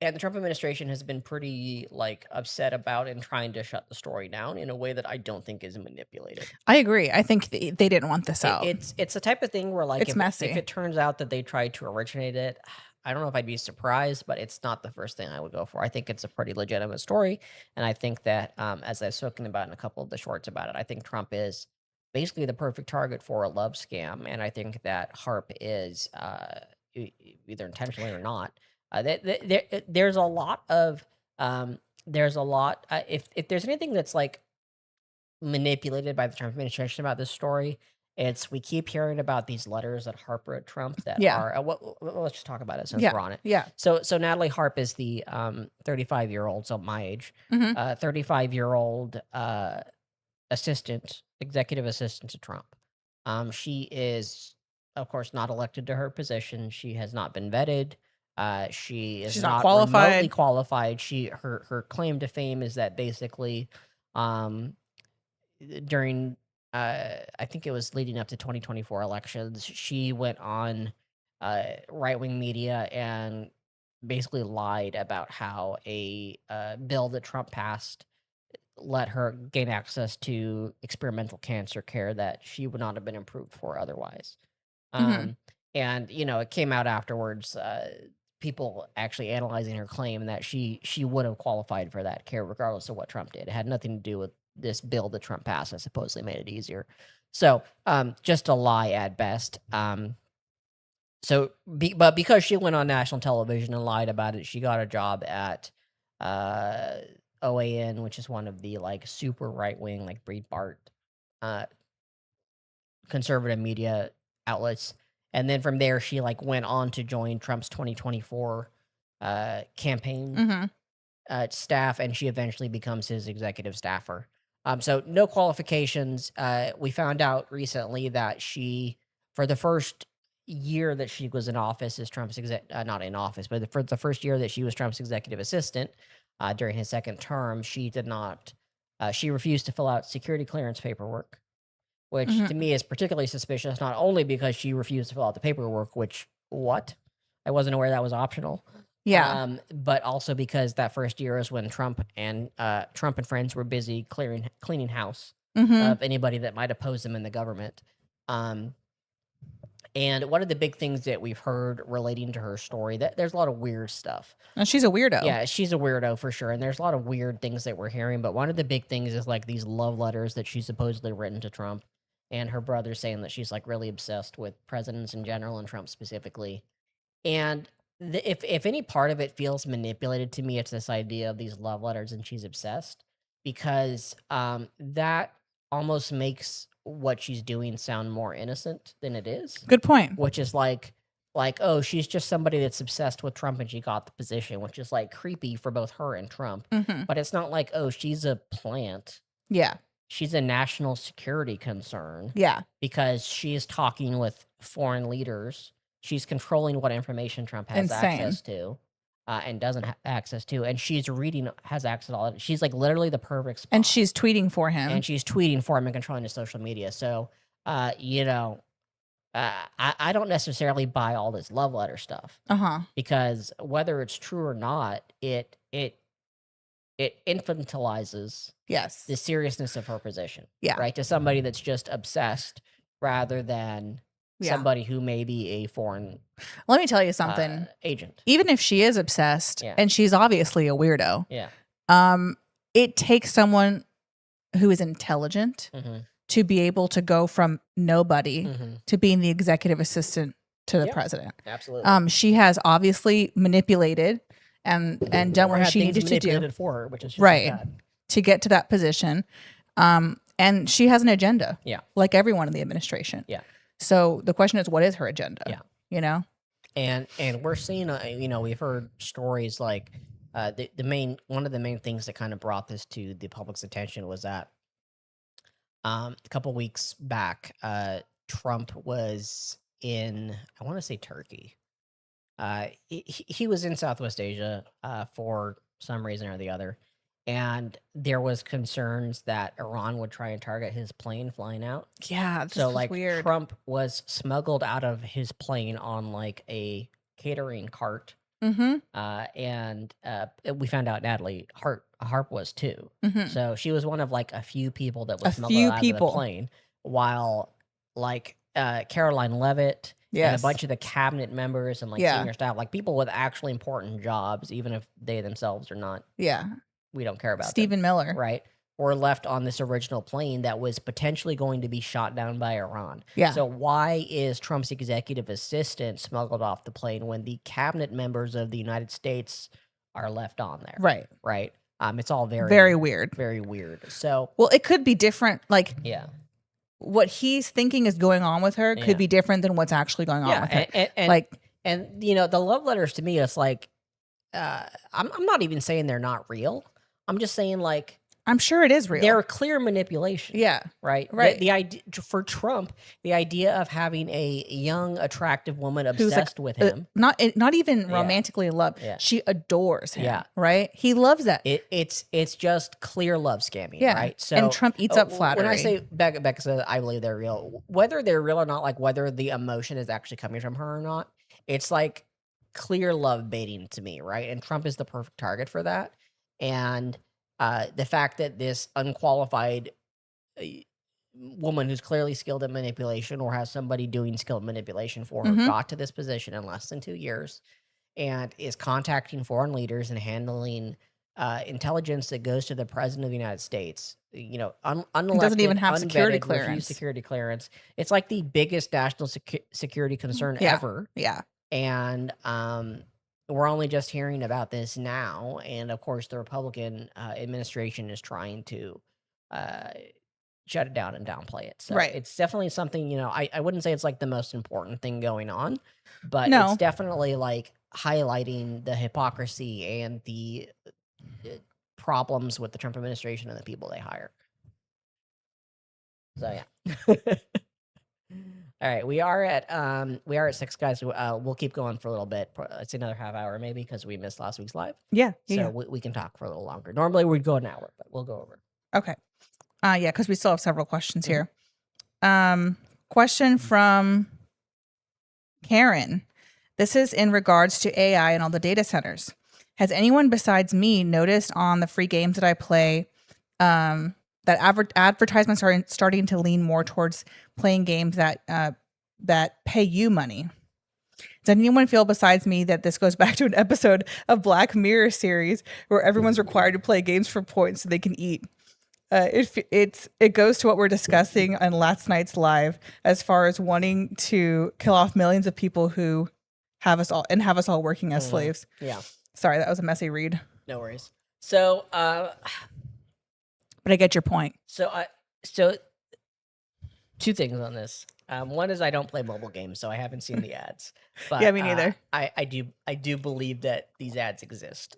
And the Trump administration has been pretty like upset about and trying to shut the story down in a way that I don't think is manipulated. I agree. I think they didn't want this out. It's the type of thing where like it's messy. If it turns out that they tried to originate it, I don't know if I'd be surprised, but it's not the first thing I would go for. I think it's a pretty legitimate story, and I think that as I've spoken about in a couple of the shorts about it, I think Trump is basically the perfect target for a love scam, and I think that Harp is either intentionally or not. There's a lot of if there's anything that's like manipulated by the Trump administration about this story, we keep hearing about these letters that Harp wrote Trump that are let's just talk about it since we're on it. Yeah. So Natalie Harp is the 35-year-old, so my age, 35-year-old executive assistant to Trump. She is, of course, not elected to her position. She has not been vetted. She's not remotely qualified. Her claim to fame is that basically, during I think it was leading up to 2024 elections, she went on right-wing media and basically lied about how a bill that Trump passed let her gain access to experimental cancer care that she would not have been approved for otherwise. Mhm. Um, and it came out afterwards. People actually analyzing her claim that she would have qualified for that care regardless of what Trump did. It had nothing to do with this bill that Trump passed that supposedly made it easier. So, just a lie at best. But because she went on national television and lied about it, she got a job at uh, OAN, which is one of the like super right wing, like Breitbart, uh, conservative media outlets. And then from there, she like went on to join Trump's 2024 campaign Mhm. staff, and she eventually becomes his executive staffer. So no qualifications. We found out recently that for the first year that she was in office as not in office, but for the first year that she was Trump's executive assistant during his second term, she did not. She refused to fill out security clearance paperwork, which to Mhm. me is particularly suspicious, not only because she refused to fill out the paperwork, which what? I wasn't aware that was optional. Yeah. But also because that first year is when Trump and friends were busy cleaning house Mhm. of anybody that might oppose them in the government. Um, and one of the big things that we've heard relating to her story, that there's a lot of weird stuff. And she's a weirdo. Yeah, she's a weirdo for sure, and there's a lot of weird things that we're hearing, but one of the big things is, like, these love letters that she's supposedly written to Trump, and her brother saying that she's, like, really obsessed with presidents in general and Trump specifically. And if any part of it feels manipulated to me, it's this idea of these love letters and she's obsessed, because that almost makes what she's doing sound more innocent than it is, Good point. which is like, oh, she's just somebody that's obsessed with Trump and she got the position, which is like creepy for both her and Trump. Mhm. But it's not like, oh, she's a plant. Yeah. She's a national security concern Yeah. because she is talking with foreign leaders. She's controlling what information Trump has Insane. access to and doesn't have access to. And has access to all of it. She's like literally the perfect spot. And she's tweeting for him. And she's tweeting for him and controlling his social media. So, I don't necessarily buy all this love letter stuff, Uh-huh. because whether it's true or not, it infantilizes Yes. the seriousness of her position, Yeah. right? To somebody that's just obsessed rather than Yeah. somebody who may be a foreign Let me tell you something. agent. Even if she is obsessed, Yeah. and she's obviously a weirdo, Yeah. it takes someone who is intelligent hmm to be able to go from nobody hmm to being the executive assistant to the Yeah. president. Absolutely. She has obviously manipulated and done Or what had she things needed to do manipulated for her, which is just as right bad. to get to that position. And she has an agenda. Yeah. Like everyone in the administration. Yeah. So the question is, what is her agenda? Yeah. You know? And we're seeing, we've heard stories like one of the main things that kind of brought this to the public's attention was that a couple weeks back, Trump was in, I want to say Turkey. He was in Southwest Asia for some reason or the other, and there was concerns that Iran would try and target his plane flying out. Yeah. This So was like weird. Trump was smuggled out of his plane on like a catering cart, Mm-hmm. and we found out Natalie Harp was too. Mm-hmm. So she was one of like a few people that was A smuggled few out of the people. plane, while like Caroline Levitt and a Yes. bunch of the cabinet members and like Yeah. senior staff, like people with actually important jobs, even if they themselves are not, Yeah. we don't care about them, Stephen Miller. right? Were left on this original plane that was potentially going to be shot down by Iran. Yeah. So why is Trump's executive assistant smuggled off the plane when the cabinet members of the United States are left on there? Right. Right. It's all Very weird. very weird. So Well, it could be different. Like yeah, what he's thinking is going on with her Yeah. could be different than what's actually going on with her. and Like, and the love letters to me, it's like I'm not even saying they're not real. I'm just saying like I'm sure it is real. they're clear manipulation. Yeah. Right. Right. The idea for Trump, the idea of having a young, attractive woman Who's, like, obsessed with him. Not even Yeah. romantically in love. Yeah. She adores him. Yeah. Right? He loves that. It's just clear love scamming. Yeah. Right. So And Trump eats up flattery. When I say Becca says I believe they're real, whether they're real or not, like whether the emotion is actually coming from her or not, it's like clear love baiting to me, right? And Trump is the perfect target for that. And the fact that this unqualified uh, woman who's clearly skilled at manipulation or has somebody doing skilled manipulation for her Mhm. got to this position in less than 2 years and is contacting foreign leaders and handling intelligence that goes to the president of the United States. You know, It doesn't even unelected, have security unvetted, refused clearance. security clearance. It's like the biggest national security concern Yeah. ever, Yeah. and we're only just hearing about this now. And of course, the Republican administration is trying to uh, shut it down and downplay it. So Right. it's definitely something, I wouldn't say it's like the most important thing going on, but it's No. definitely like highlighting the hypocrisy and the uh, problems with the Trump administration and the people they hire. So yeah. All right, we are at 6, guys. We'll keep going for a little bit. It's another half hour maybe because we missed last week's live. Yeah. Yeah. So Yeah. we can talk for a little longer. Normally we'd go an hour, but we'll go over. Okay. Yeah, because we still have several questions Mhm. here. Question from Karen. This is in regards to AI and all the data centers. Has anyone besides me noticed on the free games that I play that advertisements are starting to lean more towards playing games that pay you money? Does anyone feel besides me that this goes back to an episode of Black Mirror series where everyone's required to play games for points so they can eat? It goes to what we're discussing on last night's live as far as wanting to kill off millions of people who have us all working as slaves. Yeah, Sorry, that was a messy read, no worries. So but I get your point. so 2 things on this. One is I don't play mobile games, so I haven't seen the ads. But Yeah, me neither. I do believe that these ads exist.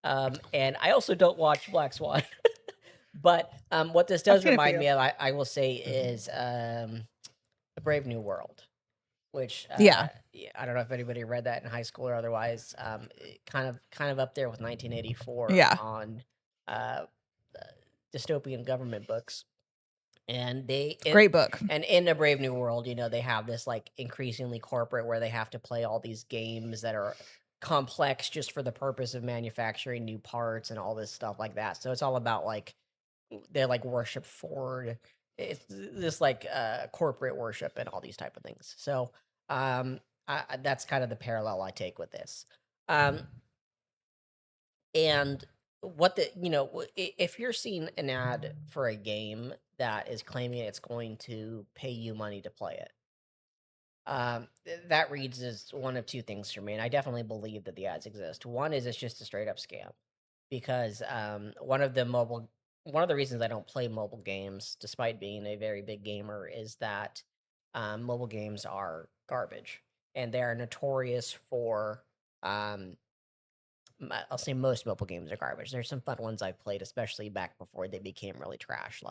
And I also don't watch Black Swan. But what this I does feel it for remind you. me of, I will say, is A Brave New World, which Yeah. yeah, I don't know if anybody read that in high school or otherwise. Kind of up there with 1984 Yeah. on uh, uh, dystopian government books. And Great book. and in A Brave New World, they have this like increasingly corporate where they have to play all these games that are complex just for the purpose of manufacturing new parts and all this stuff like that. So it's all about like they like worship Ford. It's this like corporate worship and all these type of things. So that's kind of the parallel I take with this. Um, and what the if you're seeing an ad for a game that is claiming it's going to pay you money to play it, that reads as one of 2 things for me, and I definitely believe that the ads exist. One is it's just a straight up scam because one of the reasons I don't play mobile games, despite being a very big gamer, is that mobile games are garbage, and they are notorious for I'll say most mobile games are garbage. There's some fun ones I've played, especially back before they became really trash.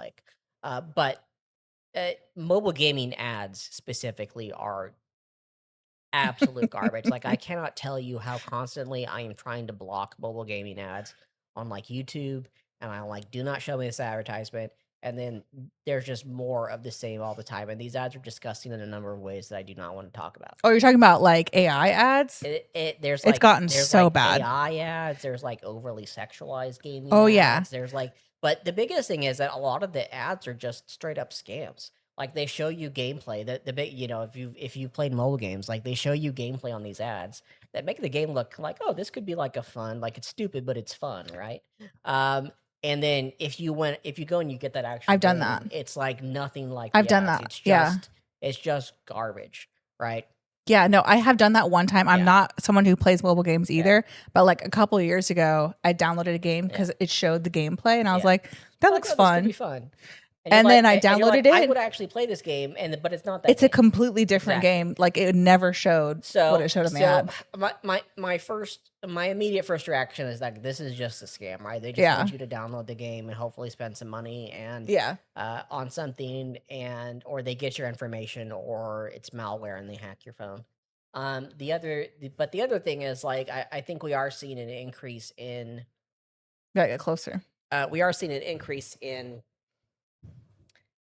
But mobile gaming ads specifically are absolute garbage. Like I cannot tell you how constantly I am trying to block mobile gaming ads on like YouTube, and I like do not show me this advertisement. And then there's just more of the same all the time, and these ads are disgusting in a number of ways that I do not want to talk about. Oh, you're talking about like AI ads? It's gotten There's so like bad. AI ads, there's like overly sexualized gaming Oh, yeah. ads, there's like but the biggest thing is that a lot of the ads are just straight up scams. Like they show you gameplay that the big, if you've played mobile games, like they show you gameplay on these ads that make the game look like, oh, this could be like a fun, like it's stupid, but it's fun, right? And then if you go and you get that actual I've done that. game, it's like nothing like I've the done ads. that. Yeah. It's just garbage, right? Yeah, no, I have done that one time. I'm Yeah. not someone who plays mobile games either, but like a couple of years ago, I downloaded a game because it showed the gameplay, and I was Yeah. like, "That Like, looks "Oh, this could fun." be fun." And then I and you're like, downloaded I it. would actually play this game, but it's not that It's a game. completely different Exactly. game. Like it never showed what it showed in the ad. My immediate first reaction is that this is just a scam, right? They just Yeah. want you to download the game and hopefully spend some money and Yeah. on something, or they get your information, or it's malware and they hack your phone. The other thing is like I think we are seeing an increase in Gotta get closer.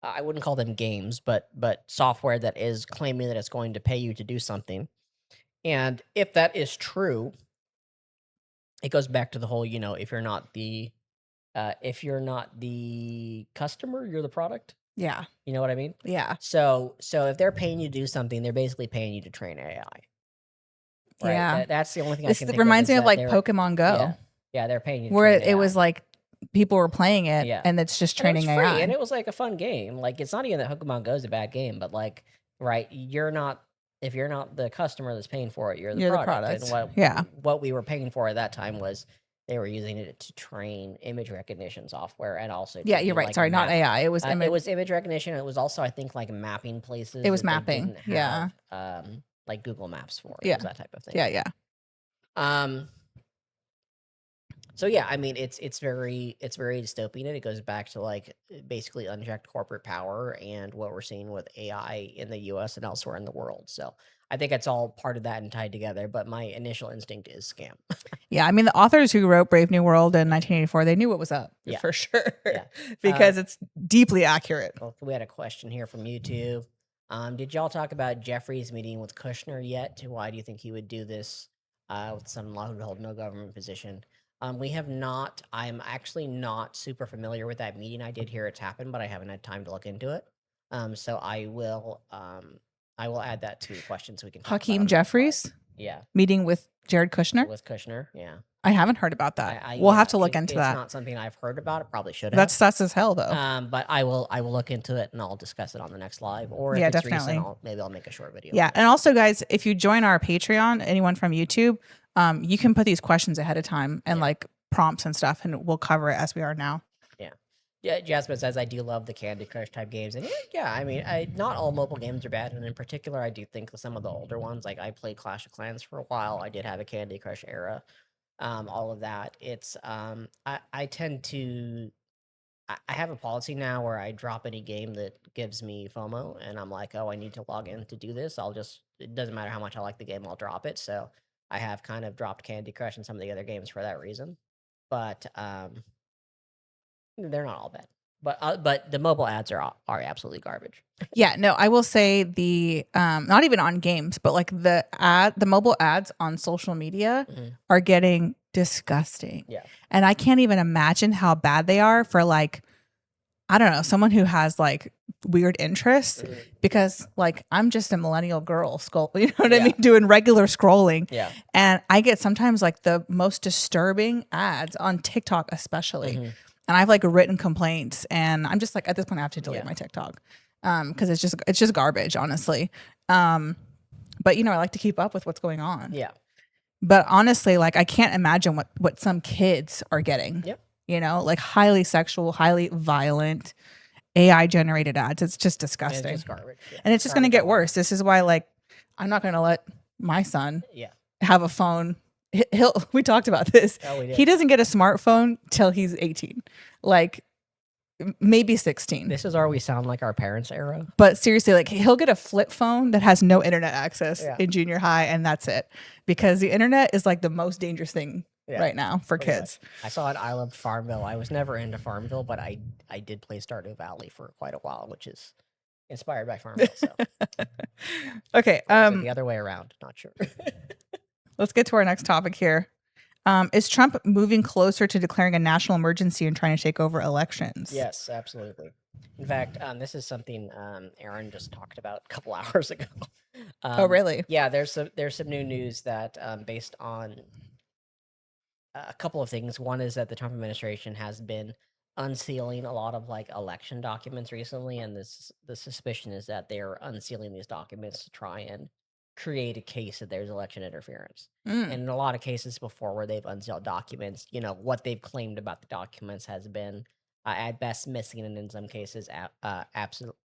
I wouldn't call them games, but software that is claiming that it's going to pay you to do something. And if that is true, it goes back to the whole, if you're not the customer, you're the product. Yeah. You know what I mean? Yeah. So if they're paying you to do something, they're basically paying you to train AI, right? Yeah. That's the only thing I This can think of reminds is me of that like they're Pokemon yeah. Go, Yeah, they're paying you to where train it was AI. like people were playing it Yeah. and it's just And it was training free, and AI. it was like a fun game. Like, it's not even that Pokemon Go is a bad game, but like, right, if you're not the customer that's paying for it, you're the You're the product. And product. Yeah. what we were paying for at that time was they were using it to train image recognition software and also Yeah, to you're do right. like Sorry, not AI. It was it was image recognition. It was also, I think, like mapping places it was that they mapping. didn't Yeah. have like Google Maps for. It Yeah. was that type of thing. Yeah, yeah. Um so yeah, I mean, it's very dystopian, and it goes back to like basically unchecked corporate power and what we're seeing with AI in the U.S. and elsewhere in the world. So I think it's all part of that and tied together. But my initial instinct is scam. Yeah, I mean, the authors who wrote Brave New World in 1984, they knew what was up Yeah. for sure. Yeah. Because it's deeply accurate. Well, we had a question here from YouTube. Did y'all talk about Jeffrey's meeting with Kushner yet? Why do you think he would do this with son-in-law who hold no government position? We have not. I'm actually not super familiar with that meeting. I did hear it's happened, but I haven't had time to look into it. So I will add that to questions so we can talk about Hakeem on the next slide. Jeffries Yeah, meeting with Jared Kushner. with Kushner. Yeah, I haven't heard about that. I We'll yeah, have to look into it's that. not something I've heard about. It probably should have. That's sus as hell, though. But I will look into it and I'll discuss it on the next live. Or if Yeah, it's definitely. recent, maybe I'll make a short video. Yeah, and also, guys, if you join our Patreon, anyone from YouTube, you can put these questions ahead of time and like prompts and stuff, and we'll cover it as we are now. Yeah, Jasmine says I do love the Candy Crush type games, and yeah, I mean, not all mobile games are bad, and in particular, I do think some of the older ones, like I played Clash of Clans for a while. I did have a Candy Crush era. All of that. It's I tend to I have a policy now where I drop any game that gives me FOMO, and I'm like, oh, I need to log in to do this. It doesn't matter how much I like the game, I'll drop it. So I have kind of dropped Candy Crush and some of the other games for that reason. But they're not all bad. But the mobile ads are absolutely garbage. Yeah, no, I will say the not even on games, but like the mobile ads on social media are getting disgusting. Yeah. And I can't even imagine how bad they are for like, I don't know, someone who has like weird interests, because like I'm just a millennial girl you know what I mean, doing regular scrolling. Yeah. And I get sometimes like the most disturbing ads on TikTok especially. And I've like written complaints, and I'm just like, at this point I have to delete my TikTok. Because it's just garbage, honestly. But you know, I like to keep up with what's going on. Yeah. But honestly, like I can't imagine what some kids are getting. Yep. You know, like highly sexual, highly violent, AI generated ads. It's just disgusting. It's just garbage. Yeah. And it's just gonna get worse. This is why, like, I'm not gonna let my son have a phone. We talked about this. Oh, we did. He doesn't get a smartphone till he's 18. Like maybe 16. This is our we sound like our parents' era. But seriously, like he'll get a flip phone that has no internet access in junior high, and that's it. Because the internet is like the most dangerous thing right now for kids. I saw it. I loved Farmville. I was never into Farmville, but I did play Stardew Valley for quite a while, which is inspired by Farmville. So okay. The other way around, not sure. Let's get to our next topic here. Is Trump moving closer to declaring a national emergency and trying to take over elections? Yes, absolutely. In fact, this is something Aaron just talked about a couple hours ago. Oh, really? Yeah, there's some new news that based on a couple of things. One is that the Trump administration has been unsealing a lot of like election documents recently, and the suspicion is that they're unsealing these documents to try and create a case that there's election interference. And in a lot of cases before where they've unsealed documents, you know, what they've claimed about the documents has been at best missing, and in some cases absolute,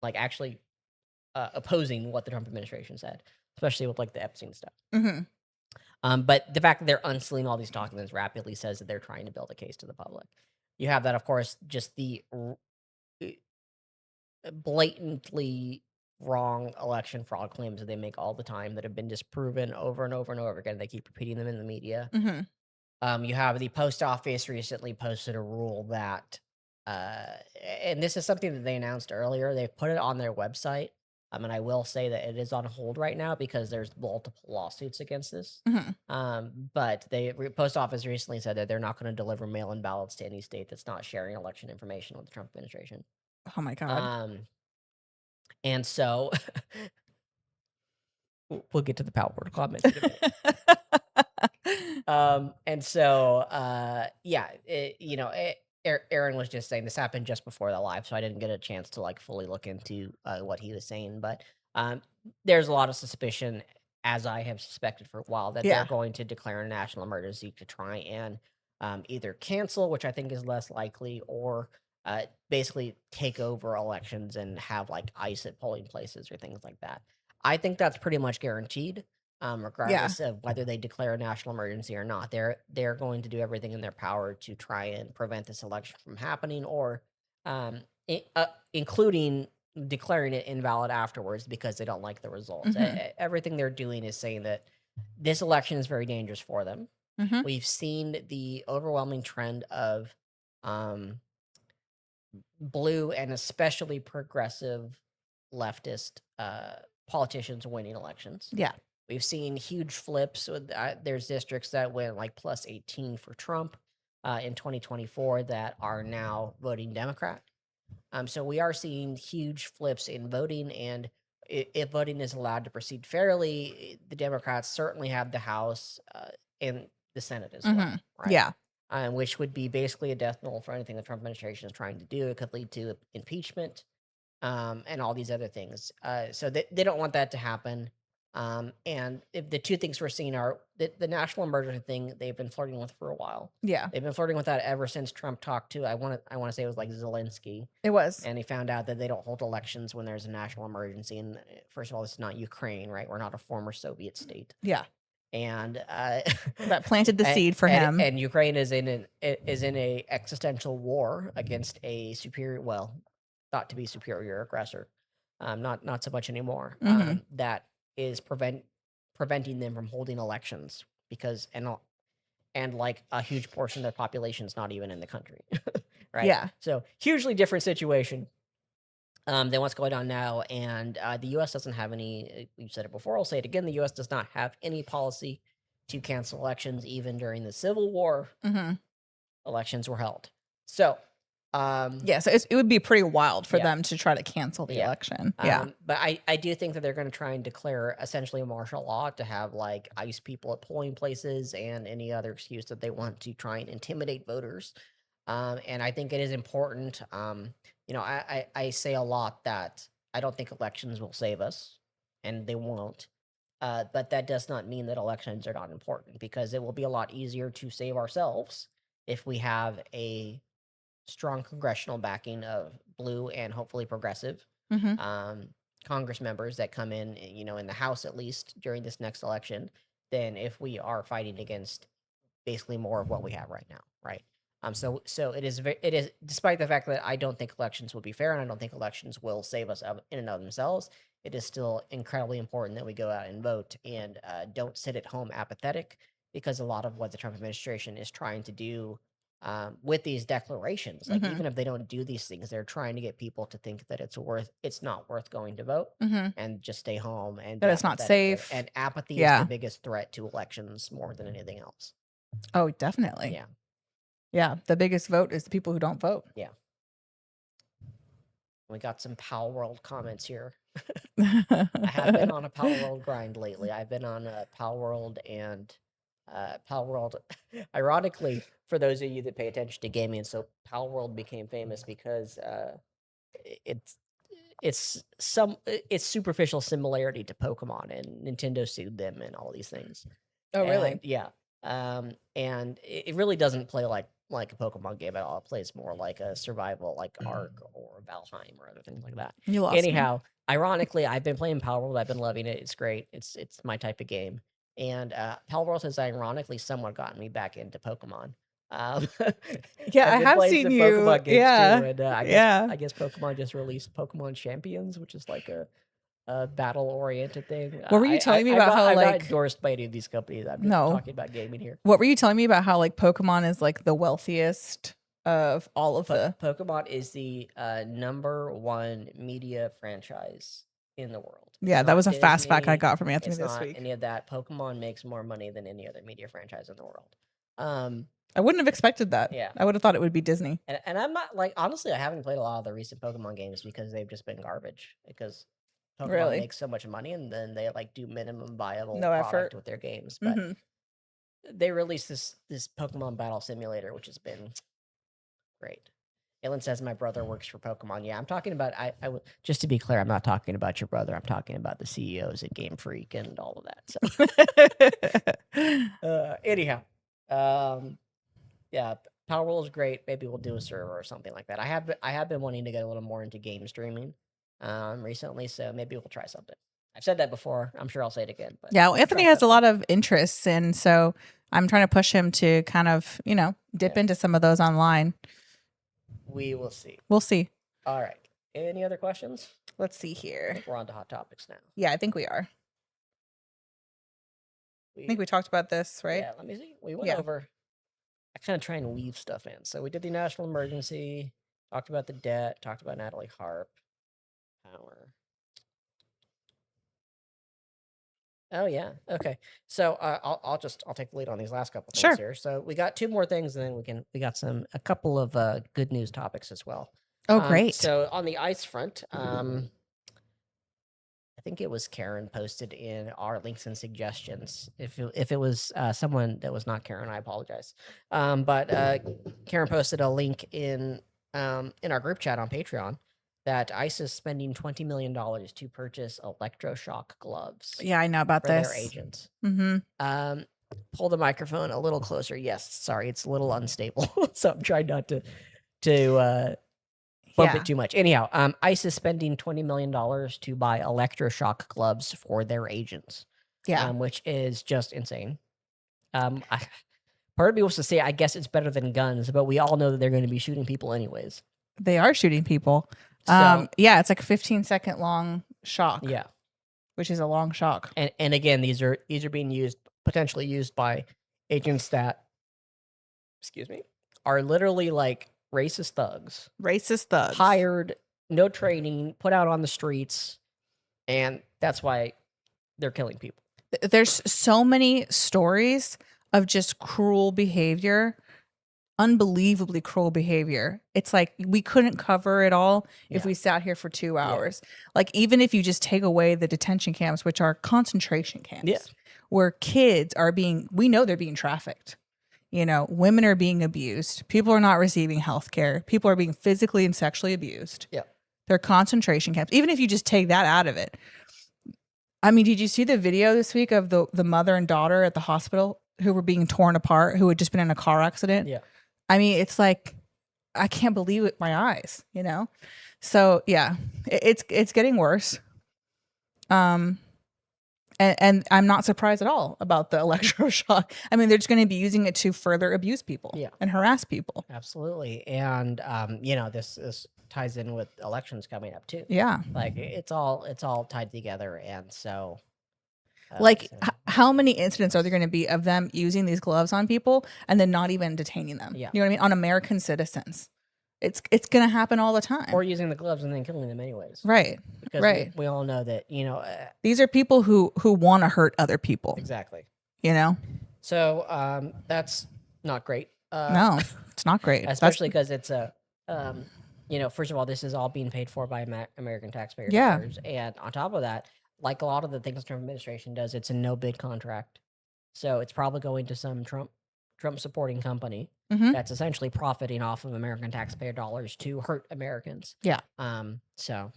like actually opposing what the Trump administration said, especially with like the Epstein stuff. But the fact that they're unsealing all these documents rapidly says that they're trying to build a case to the public. You have that, of course, just the blatantly wrong election fraud claims that they make all the time that have been disproven over and over and over again. They keep repeating them in the media. You have the post office recently posted a rule that, and this is something that they announced earlier. They've put it on their website, And I will say that it is on hold right now because there's multiple lawsuits against this. Mhm. But post office recently said that they're not going to deliver mail-in ballots to any state that's not sharing election information with the Trump administration. Oh my god. Um, and so we'll get to the power word comments in a minute. And so, yeah, Aaron was just saying this happened just before the live, so I didn't get a chance to like fully look into what he was saying. But um, there's a lot of suspicion, as I have suspected for a while, that they're Yeah. going to declare a national emergency to try and either cancel, which I think is less likely, or basically take over elections and have like ICE at polling places or things like that. I think that's pretty much guaranteed Yeah. regardless of whether they declare a national emergency or not. They're going to do everything in their power to try and prevent this election from happening, or including declaring it invalid afterwards because they don't like the results. Mhm. Everything they're doing is saying that this election is very dangerous for them. Mhm. We've seen the overwhelming trend of um, blue and especially progressive leftist politicians winning elections. Yeah. We've seen huge flips. There's districts that went like plus 18 for Trump in 2024 that are now voting Democrat. So we are seeing huge flips in voting, and if voting is allowed to proceed fairly, the Democrats certainly have the House and the Senate as well, Mhm. right? Yeah. Which would be basically a death knell for anything the Trump administration is trying to do. It could lead to impeachment and all these other things. So they don't want that to happen. And if the two things we're seeing are the national emergency thing they've been flirting with for a while. Yeah. They've been flirting with that ever since Trump talked to I want to say it was like Zelensky, It was. and he found out that they don't hold elections when there's a national emergency. And first of all, this is not Ukraine, right? We're not a former Soviet state, Yeah. and That planted the seed for him. and Ukraine is in a existential war against a superior, well, thought to be superior aggressor, not so much anymore. Mhm. That is preventing them from holding elections because and like a huge portion of their population is not even in the country, right? Yeah. So hugely different situation than what's going on now. And the U.S. doesn't have any. We've said it before. I'll say it again. The U.S. does not have any policy to cancel elections. Even during the Civil War, Mhm. elections were held. So, Yeah, so it would be pretty wild for Yeah. them to try to cancel the Yeah. election. Yeah. But I do think that they're going to try and declare essentially a martial law to have like ICE people at polling places and any other excuse that they want to try and intimidate voters. And I think it is important. I say a lot that I don't think elections will save us, and they won't. But that does not mean that elections are not important because it will be a lot easier to save ourselves if we have a strong congressional backing of blue and hopefully progressive Mhm. um, Congress members that come in, in the House at least during this next election, than if we are fighting against basically more of what we have right now, right? So it is despite the fact that I don't think elections will be fair and I don't think elections will save us in and of themselves. It is still incredibly important that we go out and vote and don't sit at home apathetic because a lot of what the Trump administration is trying to do with these declarations, like Mhm. even if they don't do these things, they're trying to get people to think that it's not worth going to vote Mhm. and just stay home and That be it's not apathetic. safe. And apathy is the Yeah. biggest threat to elections more than anything else. Oh, definitely. Yeah. Yeah, the biggest vote is the people who don't vote. Yeah. We got some Pal World comments here. I have been on a Pal World grind lately. I've been on Pal World and Pal World. Ironically, for those of you that pay attention to gaming, so Pal World became famous because it's it's superficial similarity to Pokemon, and Nintendo sued them and all these things. Oh, really? And yeah, and it really doesn't play like a Pokemon game at all. It plays more like a survival, like Ark or Valheim or other things like that. You lost me. Anyhow, ironically, I've been playing Power World. I've been loving it. It's great. It's my type of game. And Power World has ironically somewhat gotten me back into Pokemon. Yeah, I've I been have playing seen some you. Pokemon games Yeah. too, and Yeah. I guess Pokemon just released Pokemon Champions, which is like a battle oriented thing. What were you telling me about how, I'm not like endorsed by any of these companies. I'm just No. talking about gaming here. What were you telling me about how, like, Pokemon is, like, the wealthiest of all of the Pokemon is the #1 media franchise in the world. Yeah, It's that was not a fast fact I Disney. got from Anthony It's this not week. any of that. Pokemon makes more money than any other media franchise in the world. Um, I wouldn't have expected that. Yeah. I would have thought it would be Disney. and I'm not like, honestly, I haven't played a lot of the recent Pokemon games because they've just been garbage. Because Pokemon Really? makes so much money, and then they like do minimum viable No product effort. with their games. But hmm they released this Pokemon Battle Simulator, which has been great. Alan says my brother works for Pokemon. Yeah, I'm talking about. Just to be clear, I'm not talking about your brother. I'm talking about the CEOs at Game Freak and all of that. So, anyhow, yeah, Power World is great. Maybe we'll do a server or something like that. I have been wanting to get a little more into game streaming, recently. So maybe we'll try something. I've said that before. I'm sure I'll say it again. But Yeah, well, we'll Anthony try has a something. lot of interests, and so I'm trying to push him to kind of, dip Yeah. into some of those online. We will see. We'll see. All right. Any other questions? Let's see I here. think we're on to hot topics now. Yeah, I think we are. I think we talked about this, right? Yeah, let me see. We went over. I kind of try and weave stuff in. So we did the national emergency, talked about the debt, talked about Natalie Harp, power. Oh yeah. Okay. So I'll take the lead on these last couple things Sure. here. So we got two more things, and then we got a couple of good news topics as well. Oh, great. So on the ice front, I think it was Karen posted in our links and suggestions. If it was someone that was not Karen, I apologize. But Karen posted a link in our group chat on Patreon that ICE is spending $20 million to purchase electroshock gloves Yeah, I know about for this. their agents. Mm-hmm. Pull the microphone a little closer. Yes, sorry, it's a little unstable, so I'm trying not to bump Yeah. it too much. Anyhow, ICE is spending $20 million to buy electroshock gloves for their agents. Yeah. Which is just insane. Part of me wants to say, I guess it's better than guns, but we all know that they're going to be shooting people anyways. They are shooting people. So yeah, it's like a 15-second long shock. yeah, Which is a long shock. and again, these are being potentially used by agents that, excuse me, are literally like racist thugs. Racist thugs. Hired, no training, put out on the streets, and that's why they're killing people. There's so many stories of just cruel behavior, unbelievably cruel behavior. It's like we couldn't cover it all if Yeah. we sat here for 2 hours. Like even if you just take away the detention camps, which are concentration camps, Yeah. where kids are we know they're being trafficked. Women are being abused. People are not receiving health care. People are being physically and sexually abused. Yeah. They're concentration camps. Even if you just take that out of it. I mean, did you see the video this week of the mother and daughter at the hospital who were being torn apart, who had just been in a car accident? Yeah. I mean, it's like, I can't believe it with my eyes, So yeah, it's getting worse. And I'm not surprised at all about the electroshock. I mean, they're just going to be using it to further abuse people and harass people. Absolutely. And this ties in with elections coming up too. Yeah. Like it's all tied together. And so how many incidents are there going to be of them using these gloves on people and then not even detaining them? Yeah. You know what I mean? On American citizens. It's going to happen all the time. or using the gloves and then killing them anyways. Right. Because right. we all know that, These are people who want to hurt other people. exactly. So, that's not great. No, it's not great. Especially because it's first of all, this is all being paid for by American taxpayer Yeah. dollars. And on top of that, like a lot of the things Trump administration does, it's a no bid contract. So it's probably going to some Trump supporting company Mhm. that's essentially profiting off of American taxpayer dollars to hurt Americans. Yeah. So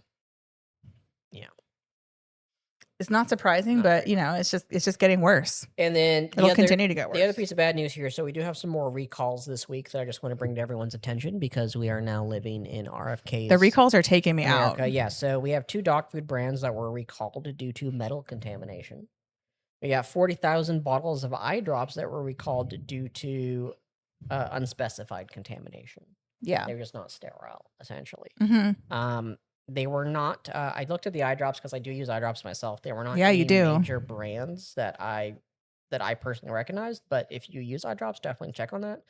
It's not surprising, Not but great. it's just getting worse. And then It'll continue to get worse. The other piece of bad news here, so we do have some more recalls this week that I just want to bring to everyone's attention because we are now living in RFK's The recalls are taking me America. out. Yeah, so we have 2 dog food brands that were recalled due to metal contamination. We got 40,000 bottles of eye drops that were recalled due to unspecified contamination. Yeah. They're just not sterile, essentially. Mm-hmm. They were not. I looked at the eye drops because I do use eye drops myself. They were not. Yeah, you do. Major brands that I personally recognized. But if you use eye drops, definitely check on that.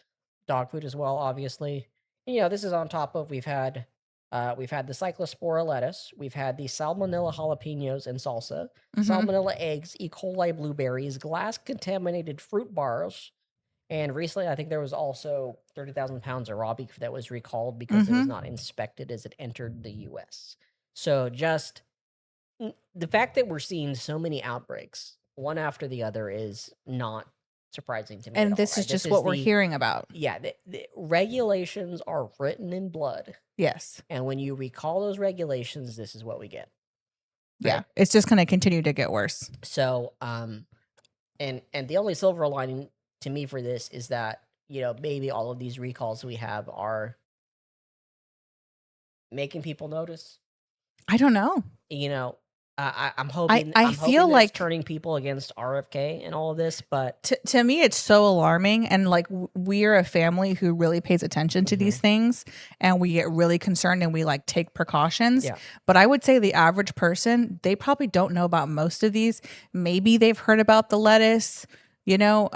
Dog food as well, obviously. And, this is on top of we've had We've had the Cyclospora lettuce. We've had the Salmonella jalapenos and salsa, Hmm. Salmonella eggs, E. coli blueberries, glass contaminated fruit bars, and recently I think there was also 30,000 pounds of raw beef that was recalled because it was Hmm. not inspected as it entered the U.S. So just the fact that we're seeing so many outbreaks, one after the other, is not surprising to me at And all, this is right? This just is what we're hearing about. the regulations are written in blood, Yes. and when you recall those regulations, this is what we get, Yeah. right? It's just going to continue to get worse. So, and the only silver lining to me for this is that, maybe all of these recalls we have are making people notice. I don't know. You know, I'm I, hoping I I'm hoping feel that it's like turning people against RFK and all of this, but to me it's so alarming, and like we're a family who really pays attention to these things, and we get really concerned and we like take precautions. yeah, But I would say the average person, they probably don't know about most of these. Maybe they've heard about the lettuce, you know,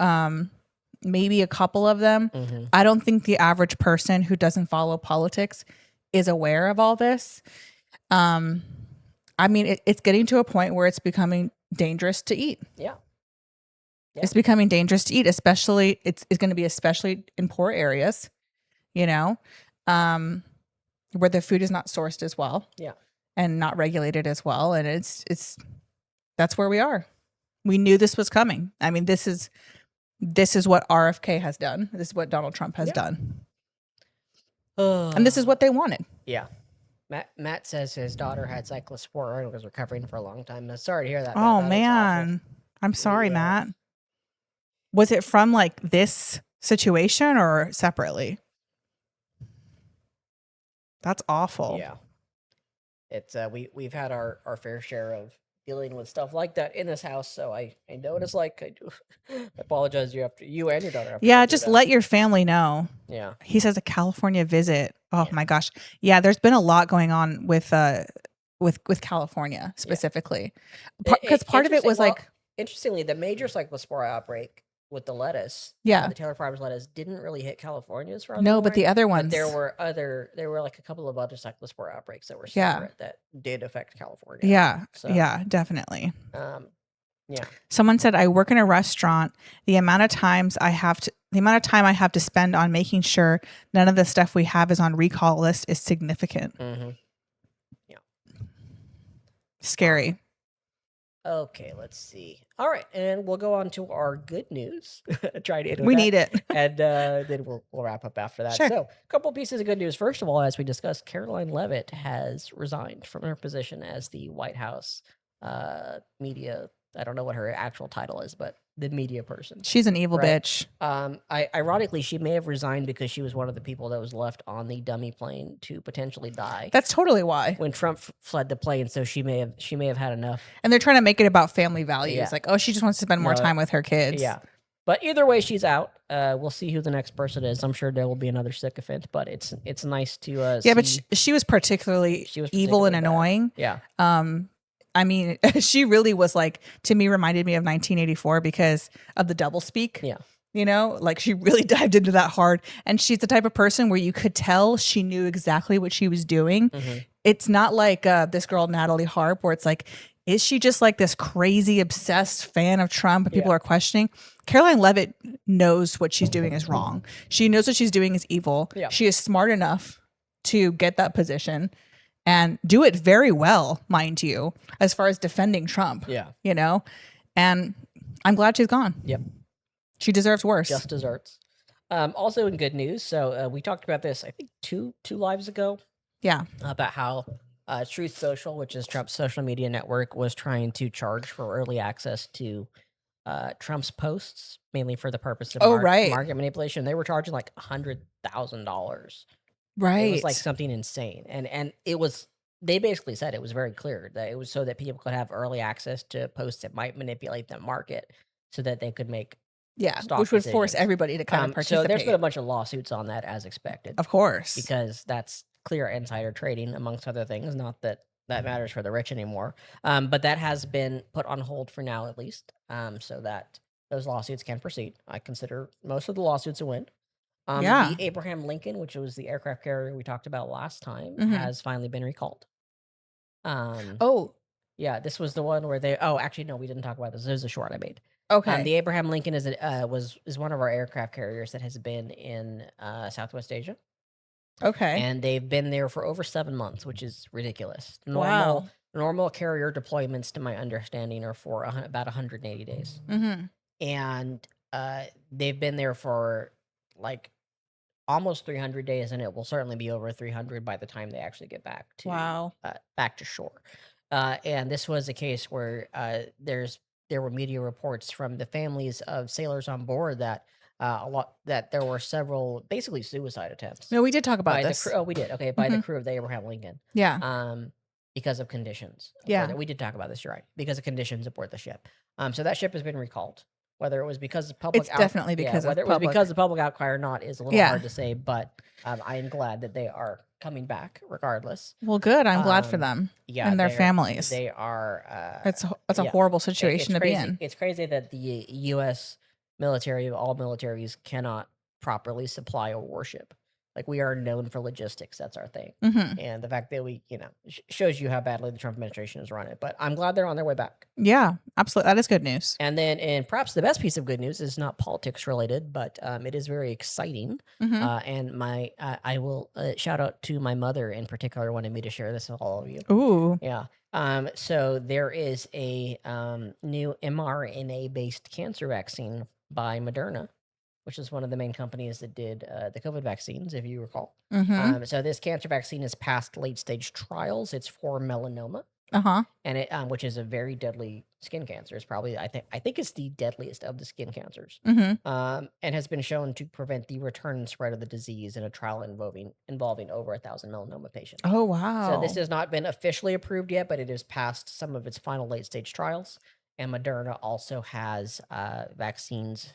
maybe a couple of them. mhm, I don't think the average person who doesn't follow politics is aware of all this. I mean, it's getting to a point where it's becoming dangerous to eat. yeah, yeah, It's becoming dangerous to eat, especially it's going to be especially in poor areas, you know, um, where the food is not sourced as well yeah, and not regulated as well. And it's that's where we are. We knew this was coming. I mean, this is what RFK has done. This is what Donald Trump has yeah. done, and this is what they wanted. Yeah. Matt says his daughter had cyclospora and was recovering for a long time. Sorry to hear that, Matt. Oh That is awful. man, I'm sorry, Yeah. Matt. Was it from like this situation or separately? That's awful. Yeah. It's we've had our fair share of dealing with stuff like that in this house, so I know what it's like. I do I apologize you and your daughter have to go Yeah, through just that. let your family know. Yeah. He says a California visit. Oh Yeah. my gosh. Yeah, there's been a lot going on with California Yeah. specifically. Because part of it was like, Interestingly, the major cyclospora outbreak with the lettuce, yeah, the Taylor Farms lettuce, didn't really hit California as far as I'm no, but aware. the other But ones, there were like a couple of other cyclospora outbreaks that were yeah, separate that did affect California. yeah, So, yeah, definitely. Yeah. Someone said, I work in a restaurant. The amount of time I have to spend on making sure none of the stuff we have is on recall list is significant. Mm-hmm. Yeah. Scary. Okay, let's see. All right, and we'll go on to our good news. Try to end with We that, need it. and then we'll wrap up after that. Sure. So, a couple pieces of good news. First of all, as we discussed, Caroline Leavitt has resigned from her position as the White House media. I don't know what her actual title is, but the media person. She's an evil Right. bitch. Ironically, she may have resigned because she was one of the people that was left on the dummy plane to potentially die That's totally why. when Trump fled the plane. So she may have had enough. And they're trying to make it about family values. Yeah. Like, oh, she just wants to spend more No, time with her kids. Yeah. But either way, she's out. We'll see who the next person is. I'm sure there will be another sycophant, but it's nice to Yeah, but see. she was particularly She was evil and particularly bad. annoying. Yeah. I mean, she really was like, to me, reminded me of 1984 because of the double speak. Yeah. You know, like she really dived into that hard. And she's the type of person where you could tell she knew exactly what she was doing. Mm-hmm. It's not like this girl, Natalie Harp, where it's like, is she just like this crazy obsessed fan of Trump and people Yeah. are questioning? Caroline Leavitt knows what she's doing is wrong. She knows what she's doing is evil. Yeah. She is smart enough to get that position and do it very well, mind you, as far as defending Trump. Yeah. You know? And I'm glad she's gone. Yep. She deserves worse. Just desserts. Also in good news, so we talked about this, I think two lives ago, Yeah. about how Truth Social, which is Trump's social media network, was trying to charge for early access to Trump's posts, mainly for the purpose of right. market manipulation. They were charging like $100,000. Right. It was like something insane, and it was. They basically said it was very clear that it was so that people could have early access to posts that might manipulate the market, so that they could make stock which would force decisions. everybody to kind of participate. So there's been a bunch of lawsuits on that, as expected, of course, because that's clear insider trading, amongst other things. Not that that matters for the rich anymore, but that has been put on hold for now, at least, so that those lawsuits can proceed. I consider most of the lawsuits a win. Yeah. The Abraham Lincoln, which was the aircraft carrier we talked about last time, Mhm. has finally been recalled. Oh, Yeah, this was the one where they. Oh, actually, no, we didn't talk about this. This is a short I made. okay. The Abraham Lincoln is one of our aircraft carriers that has been in Southwest Asia, Okay. and they've been there for over 7 months, which is ridiculous. Wow. Normal carrier deployments, to my understanding, are for about 180 days, Mhm. and they've been there for like almost 300 days, and it will certainly be over 300 by the time they actually get Wow. back to shore. And this was a case where there were media reports from the families of sailors on board that there were several basically suicide attempts No, we did talk about by the crew. this. Oh, we did. Okay, by the Mhm. crew of the Abraham Lincoln. Yeah. Because of conditions. Yeah. We did talk about this. You're right. Because of conditions aboard the ship. So that ship has been recalled. Whether it was because of It's definitely because of whether it was public. because of public outcry or not is a little Yeah. hard to say. But I am glad that they are coming back, regardless. Well, good. I'm glad for Um, them Yeah, and their they're- families. They are. That's a yeah. horrible It's situation to be crazy. in. It's crazy that the U.S. military, all militaries, cannot properly supply a warship. Like, we are known for logistics. That's our thing. Mhm. And the fact that we, shows you how badly the Trump administration has run it. But I'm glad they're on their way back. Yeah, absolutely. That is good news. And then, and perhaps the best piece of good news is not politics related, but it is very exciting. Mhm. And I will shout out to my mother in particular, wanted me to share this with all of you. Ooh. Yeah. So there is a new mRNA based cancer vaccine by Moderna, which is one of the main companies that did the COVID vaccines, if you recall. Mhm. So this cancer vaccine has passed late stage trials. It's for melanoma, Uh-huh. and it which is a very deadly skin cancer. It's probably I think it's the deadliest of the skin cancers. Mhm. And has been shown to prevent the return and spread of the disease in a trial involving over 1,000 melanoma patients. Oh, So this wow. has not been officially approved yet, but it has passed some of its final late stage trials. And Moderna also has vaccines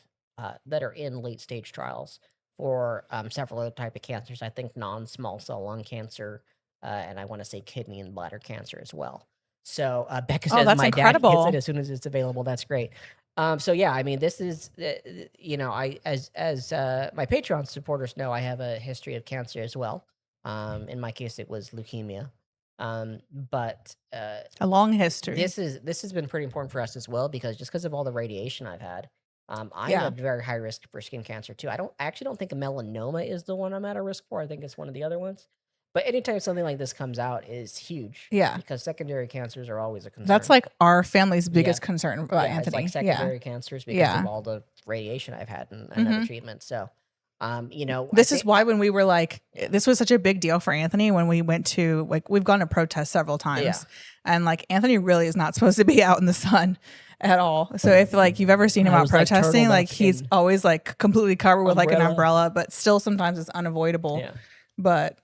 that are in late stage trials for several other type of cancers. I think non-small cell lung cancer, and I want to say kidney and bladder cancer as well. So Becca Oh, says that's my dad gets incredible. it as soon as it's available. That's great. So yeah, I mean, this is I as my Patreon supporters know, I have a history of cancer as well. In my case, it was leukemia. But A long history. this has been pretty important for us as well, because just because of all the radiation I've had, I'm Yeah. at very high risk for skin cancer too. I actually don't think a melanoma is the one I'm at a risk for. I think it's one of the other ones. But anytime something like this comes out is huge. Yeah. Because secondary cancers are always a concern. That's like our family's Yeah. biggest concern about Yeah, it's Anthony. like Yeah. secondary cancers because Yeah. of all the radiation I've had and other Mhm. treatments. So, I This is think why when we were like, Yeah. this was such a big deal for Anthony when we went to, like, we've gone to protest several times. Yeah. And like, Anthony really is not supposed to be out in the sun at all. So if like you've ever seen him I out was, like, protesting, like turtleneck he's and always like completely covered with like an umbrella. umbrella, but still sometimes it's unavoidable. Yeah. But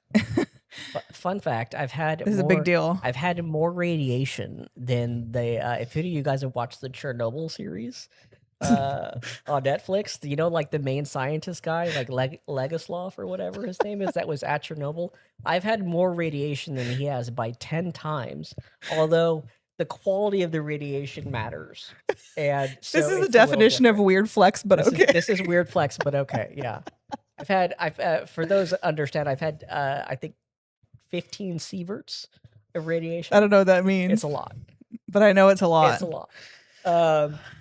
But fun fact, I've had this is a big deal. I've had more radiation than if any of you guys have watched the Chernobyl series on Netflix, like the main scientist guy, like Legoslav or whatever his name is, that was at Chernobyl. I've had more radiation than he has by 10 times, although the quality of the radiation matters. And so This is the it's a little definition of different. weird flex, but okay. This is weird flex, but okay. Yeah. I've for those that understand, I've had I think 15 sieverts of radiation. I don't know what that means. It's a lot. But I know it's a lot. It's a lot.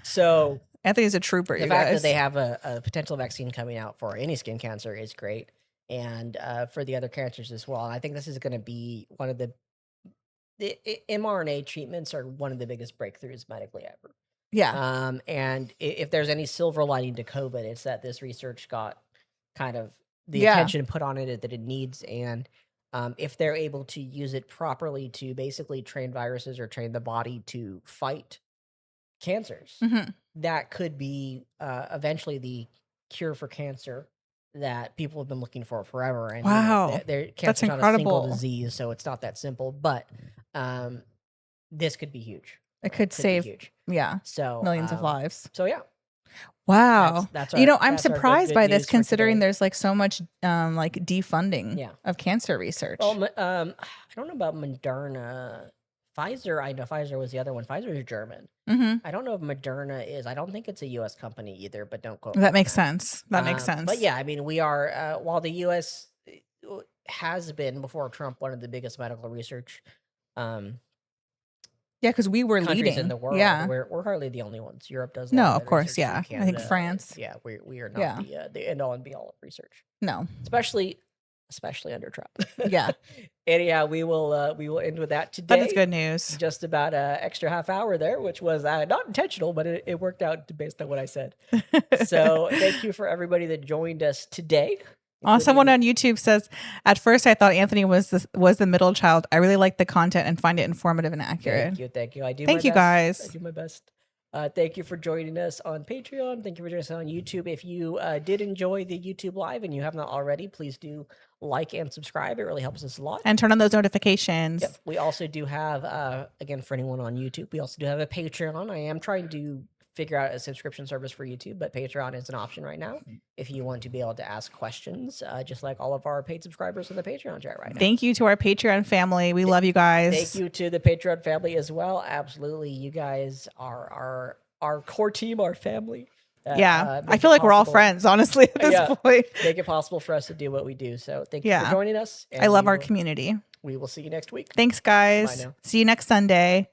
So Anthony's a trooper, the you fact guys. that they have a potential vaccine coming out for any skin cancer is great, and for the other cancers as well. And I think this is going to be one of the mRNA treatments are one of the biggest breakthroughs medically ever. Yeah. And if there's any silver lining to COVID, it's that this research got kind of the Yeah. attention put on it that it needs, and if they're able to use it properly to basically train viruses or train the body to fight cancers, Mhm. that could be eventually the cure for cancer that people have been looking for forever. And Wow. cancer's not a single incredible. disease, so it's not that simple. But this could be huge. It could Could be save, huge. yeah, So millions of lives. So yeah, Wow. that's You our know, I'm that's our surprised good by this news for considering today. there's like so much like defunding Yeah. of cancer research. Well, I don't know about Moderna Pfizer, I know Pfizer was the other one. Pfizer is German. Mhm. I don't know if Moderna is. I don't think it's a U.S. company either, but don't quote me That on makes sense. That makes But sense. yeah, I mean, we are while the U.S. has been before Trump one of the biggest medical research um, Yeah, because we were countries in leading. the world. Yeah. We're hardly the only ones. Europe does a lot No, of of that course. research too. Yeah. I think Canada, France. yeah, we are not Yeah. the end all and be all of research, No. especially under Trump. Yeah. Anyhow, we will end with that That is today. good news. Just about a extra half hour there, which was not intentional, but it worked out based on what I said. So thank you for everybody that joined us today. Someone on YouTube says, "At first, I thought Anthony was the middle child. I really like the content and find it informative and accurate." Thank you. I do. Thank my you, best. guys. I do my best. Thank you for joining us on Patreon. Thank you for joining us on YouTube. If you did enjoy the YouTube live and you have not already, please do like and subscribe. It really helps us a lot. And turn on those notifications. Yep. We also do have, again, for anyone on YouTube, we also do have a Patreon. I am trying to figure out a subscription service for YouTube, but Patreon is an option right now if you want to be able to ask questions, just like all of our paid subscribers in the Patreon chat right now. Thank you to our Patreon family. We love you guys. Thank you to the Patreon family as well. Absolutely. You guys are our core team, our family. Yeah. I feel like we're all friends, honestly, at this point. Make it possible for us to do what we do. So thank you for joining us. I love our community. We will see you next week. Thanks, guys. Bye now. See you next Sunday.